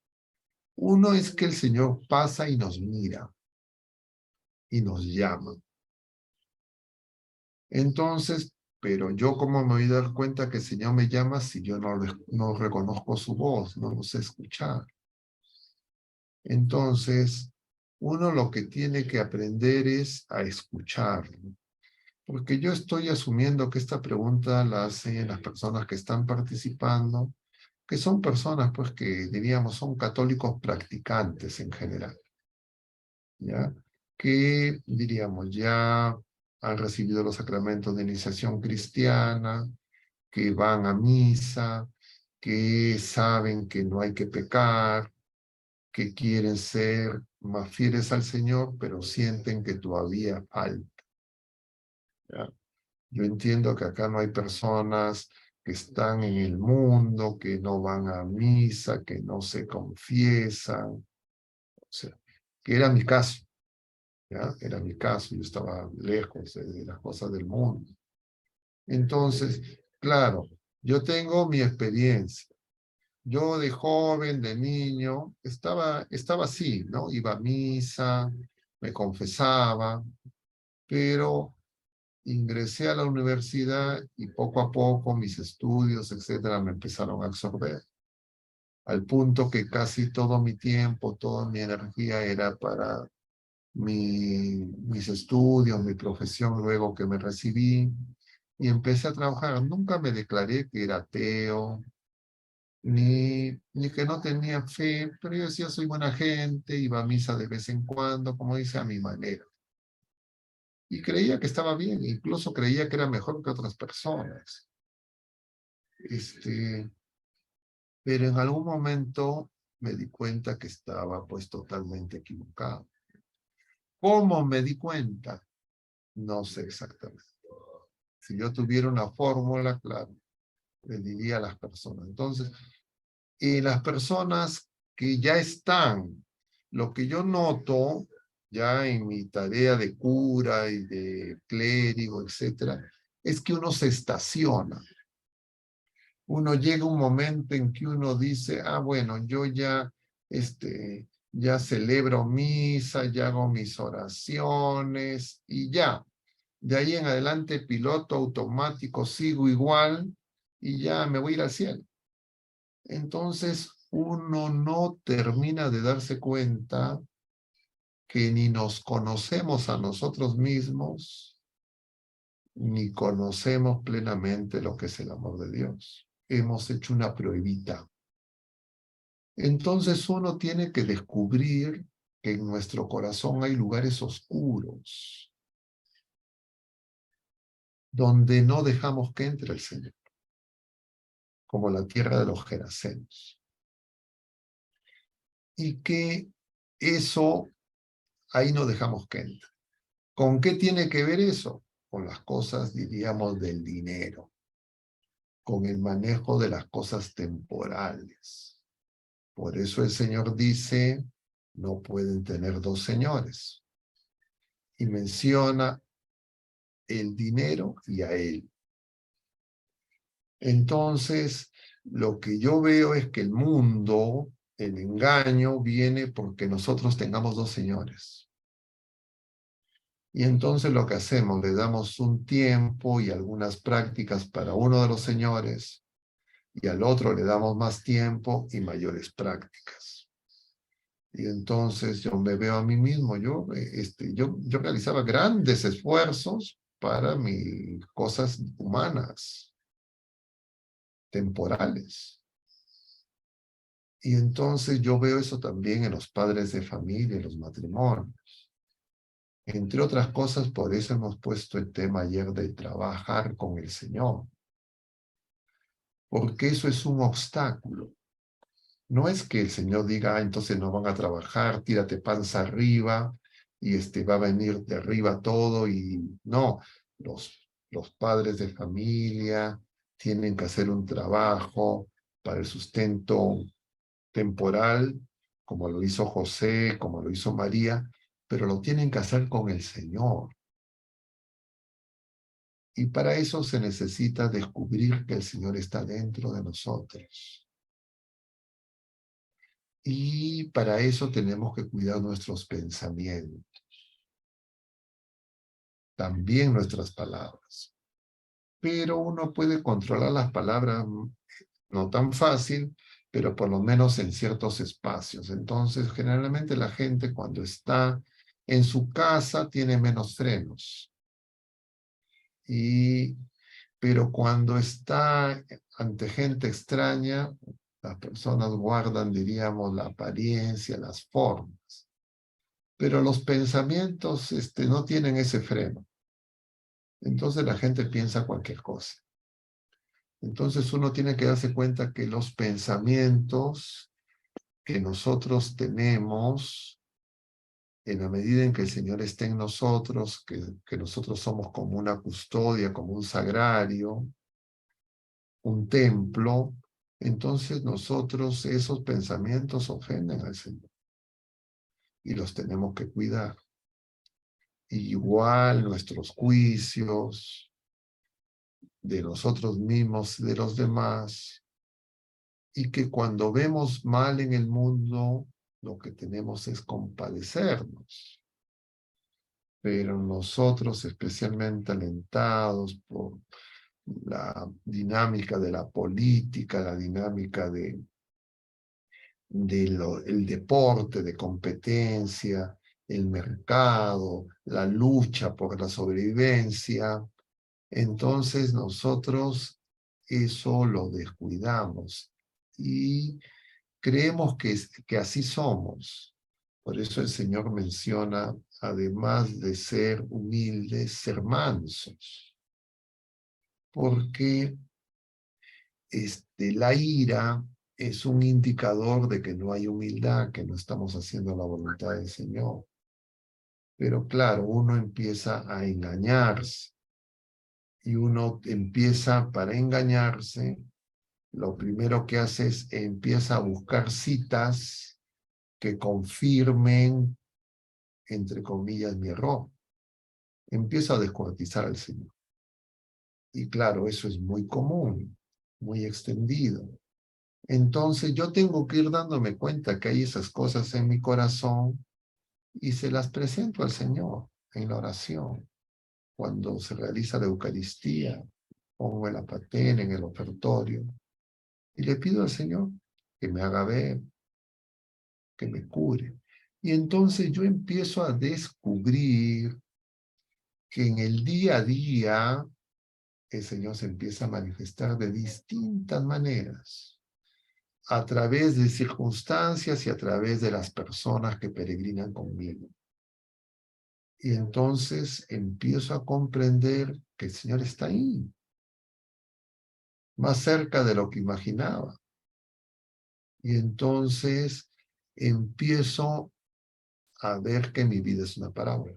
Uno es que el Señor pasa y nos mira y nos llama. Entonces, pero yo cómo me voy a dar cuenta que el Señor me llama si yo no reconozco su voz, no lo sé escuchar. Entonces, uno lo que tiene que aprender es a escuchar. Porque yo estoy asumiendo que esta pregunta la hacen las personas que están participando, que son personas pues que diríamos son católicos practicantes en general, ¿ya? Que diríamos ya han recibido los sacramentos de iniciación cristiana, que van a misa, que saben que no hay que pecar, que quieren ser más fieles al Señor, pero sienten que todavía falta, ¿ya? Yo entiendo que acá no hay personas que están en el mundo, que no van a misa, que no se confiesan, o sea, que era mi caso, ¿ya? Era mi caso, yo estaba lejos de las cosas del mundo. Entonces, claro, yo tengo mi experiencia. Yo de joven, de niño, estaba así, ¿no? Iba a misa, me confesaba, pero ingresé a la universidad y poco a poco mis estudios, etcétera, me empezaron a absorber. Al punto que casi todo mi tiempo, toda mi energía era para mis estudios, mi profesión luego que me recibí. Y empecé a trabajar. Nunca me declaré que era ateo, ni que no tenía fe, pero yo decía, soy buena gente, iba a misa de vez en cuando, como dice, a mi manera. Y creía que estaba bien, incluso creía que era mejor que otras personas. Pero en algún momento me di cuenta que estaba pues totalmente equivocado. ¿Cómo me di cuenta? No sé exactamente. Si yo tuviera una fórmula, claro, le diría a las personas. Entonces, las personas que ya están, lo que yo noto ya en mi tarea de cura y de clérigo, etcétera, es que uno se estaciona. Uno llega un momento en que uno dice, ah, bueno, yo ya celebro misa, ya hago mis oraciones y ya. De ahí en adelante, piloto automático, sigo igual y ya me voy a ir al cielo. Entonces, uno no termina de darse cuenta que ni nos conocemos a nosotros mismos, ni conocemos plenamente lo que es el amor de Dios. Hemos hecho una pruebita. Entonces uno tiene que descubrir que en nuestro corazón hay lugares oscuros donde no dejamos que entre el Señor, como la tierra de los Gerasenos. Y que eso, ahí no dejamos que entre. ¿Con qué tiene que ver eso? Con las cosas, diríamos, del dinero, con el manejo de las cosas temporales. Por eso el Señor dice, no pueden tener dos señores. Y menciona el dinero y a Él. Entonces, lo que yo veo es que el mundo, el engaño, viene porque nosotros tengamos dos señores. Y entonces lo que hacemos, le damos un tiempo y algunas prácticas para uno de los señores, y al otro le damos más tiempo y mayores prácticas. Y entonces yo me veo a mí mismo, yo realizaba grandes esfuerzos para mis cosas humanas, temporales. Y entonces yo veo eso también en los padres de familia, en los matrimonios. Entre otras cosas, por eso hemos puesto el tema ayer de trabajar con el Señor. Porque eso es un obstáculo. No es que el Señor diga, entonces no van a trabajar, tírate panza arriba, y va a venir de arriba todo, y no, los padres de familia tienen que hacer un trabajo para el sustento temporal, como lo hizo José, como lo hizo María, pero lo tienen que hacer con el Señor. Y para eso se necesita descubrir que el Señor está dentro de nosotros. Y para eso tenemos que cuidar nuestros pensamientos, también nuestras palabras. Pero uno puede controlar las palabras, no tan fácil, pero por lo menos en ciertos espacios. Entonces, generalmente la gente cuando está en su casa tiene menos frenos. Pero cuando está ante gente extraña, las personas guardan, diríamos, la apariencia, las formas. Pero los pensamientos no tienen ese freno. Entonces la gente piensa cualquier cosa. Entonces uno tiene que darse cuenta que los pensamientos que nosotros tenemos, en la medida en que el Señor esté en nosotros, que nosotros somos como una custodia, como un sagrario, un templo, entonces nosotros esos pensamientos ofenden al Señor y los tenemos que cuidar. Igual nuestros juicios de nosotros mismos, de los demás, y que cuando vemos mal en el mundo, lo que tenemos es compadecernos. Pero nosotros, especialmente alentados por la dinámica de la política, la dinámica el deporte de competencia, el mercado, la lucha por la sobrevivencia, entonces nosotros eso lo descuidamos y creemos que así somos. Por eso el Señor menciona, además de ser humildes, ser mansos. Porque la ira es un indicador de que no hay humildad, que no estamos haciendo la voluntad del Señor. Pero claro, uno empieza a engañarse. Y uno empieza, para engañarse, lo primero que hace es empieza a buscar citas que confirmen entre comillas, mi error. Empiezo a descuartizar al Señor. Y claro, eso es muy común, muy extendido. Entonces yo tengo que ir dándome cuenta que hay esas cosas en mi corazón y se las presento al Señor en la oración. Cuando se realiza la Eucaristía, pongo el apatén en el ofertorio y le pido al Señor que me haga ver, que me cure. Y entonces yo empiezo a descubrir que en el día a día el Señor se empieza a manifestar de distintas maneras, a través de circunstancias y a través de las personas que peregrinan conmigo. Y entonces empiezo a comprender que el Señor está ahí, más cerca de lo que imaginaba. Y entonces empiezo a ver que mi vida es una parábola.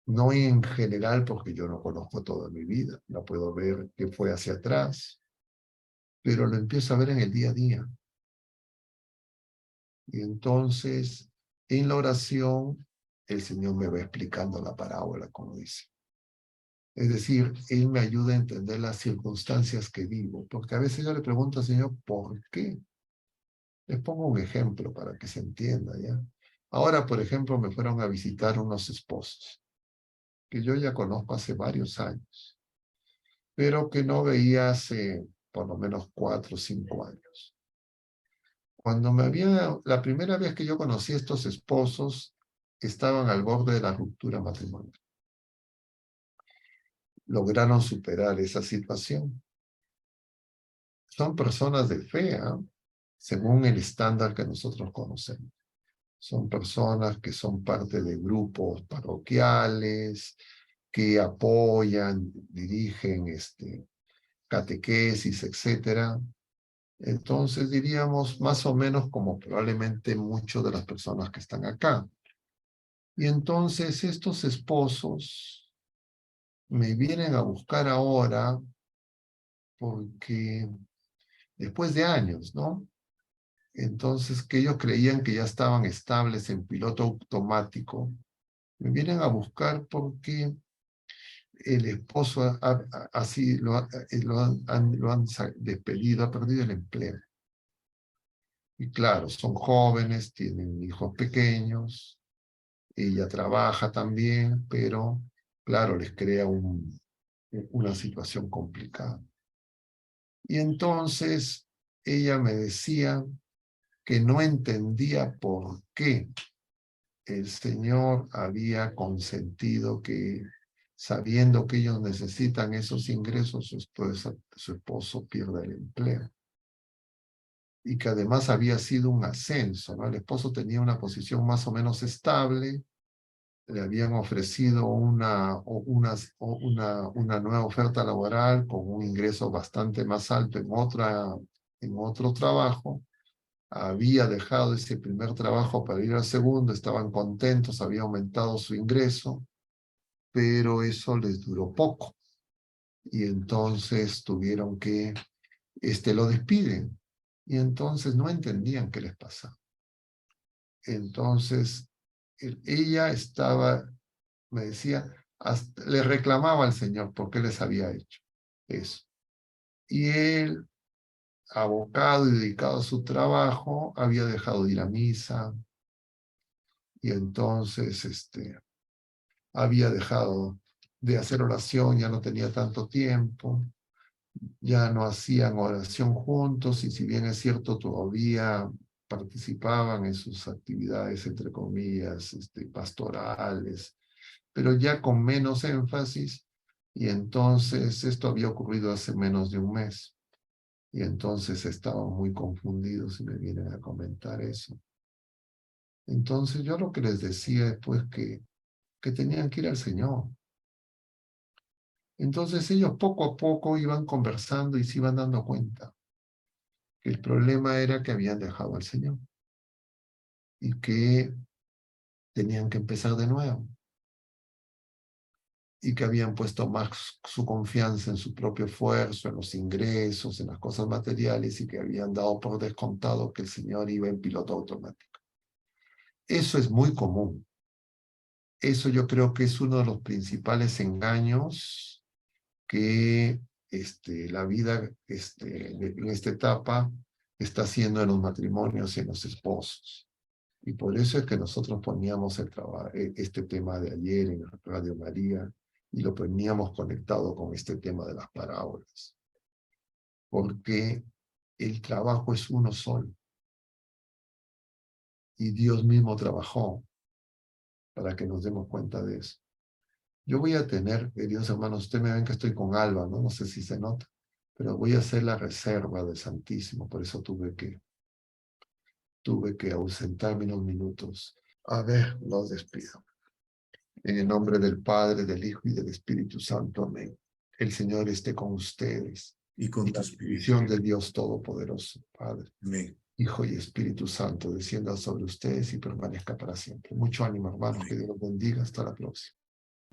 No en general, porque yo no conozco toda mi vida, la puedo ver que fue hacia atrás, pero lo empiezo a ver en el día a día. Y entonces, en la oración, el Señor me va explicando la parábola, como dice. Es decir, Él me ayuda a entender las circunstancias que vivo, porque a veces yo le pregunto al Señor, ¿por qué? Les pongo un ejemplo para que se entienda, ¿ya? Ahora, por ejemplo, me fueron a visitar unos esposos, que yo ya conozco hace varios años, pero que no veía hace por lo menos 4 o 5 años. La primera vez que yo conocí a estos esposos, estaban al borde de la ruptura matrimonial. Lograron superar esa situación. Son personas de fe, ¿eh? Según el estándar que nosotros conocemos. Son personas que son parte de grupos parroquiales, que apoyan, dirigen catequesis, etc. Entonces diríamos más o menos como probablemente muchas de las personas que están acá. Y entonces estos esposos me vienen a buscar ahora porque después de años, ¿no? Entonces que ellos creían que ya estaban estables en piloto automático, me vienen a buscar porque el esposo así lo han despedido, ha perdido el empleo. Y claro, son jóvenes, tienen hijos pequeños, ella trabaja también, pero claro, les crea una situación complicada. Y entonces ella me decía que no entendía por qué el Señor había consentido que, sabiendo que ellos necesitan esos ingresos, su esposo pierda el empleo. Y que además había sido un ascenso, ¿no? El esposo tenía una posición más o menos estable, le habían ofrecido una nueva oferta laboral con un ingreso bastante más alto en otro trabajo. Había dejado ese primer trabajo para ir al segundo, estaban contentos, había aumentado su ingreso, pero eso les duró poco. Y entonces tuvieron que, lo despiden. Y entonces no entendían qué les pasaba. Entonces, ella me decía, le reclamaba al Señor por qué les había hecho eso. Y él, abocado y dedicado a su trabajo, había dejado de ir a misa, y entonces había dejado de hacer oración, ya no tenía tanto tiempo, ya no hacían oración juntos, y si bien es cierto, todavía participaban en sus actividades, entre comillas, pastorales, pero ya con menos énfasis, y entonces esto había ocurrido hace menos de un mes, y entonces estaban muy confundidos y me vienen a comentar eso. Entonces yo lo que les decía es pues que tenían que ir al Señor. Entonces ellos poco a poco iban conversando y se iban dando cuenta que el problema era que habían dejado al Señor y que tenían que empezar de nuevo, y que habían puesto más su confianza en su propio esfuerzo, en los ingresos, en las cosas materiales, y que habían dado por descontado que el Señor iba en piloto automático. Eso es muy común. Eso yo creo que es uno de los principales engaños que la vida en esta etapa está haciendo en los matrimonios y en los esposos. Y por eso es que nosotros poníamos este tema de ayer en Radio María y lo poníamos conectado con este tema de las parábolas. Porque el trabajo es uno solo. Y Dios mismo trabajó para que nos demos cuenta de eso. Yo voy a tener, queridos hermanos, ustedes me ven que estoy con Alba, ¿no? No sé si se nota, pero voy a hacer la reserva del Santísimo, por eso tuve que ausentarme unos minutos. A ver, los despido. En el nombre del Padre, del Hijo y del Espíritu Santo, amén. El Señor esté con ustedes. Y con Y tu la espíritu. bendición de Dios Todopoderoso, Padre, Amén. Hijo y Espíritu Santo, descienda sobre ustedes y permanezca para siempre. Mucho ánimo, hermanos, Amén. que Dios los bendiga. Hasta la próxima.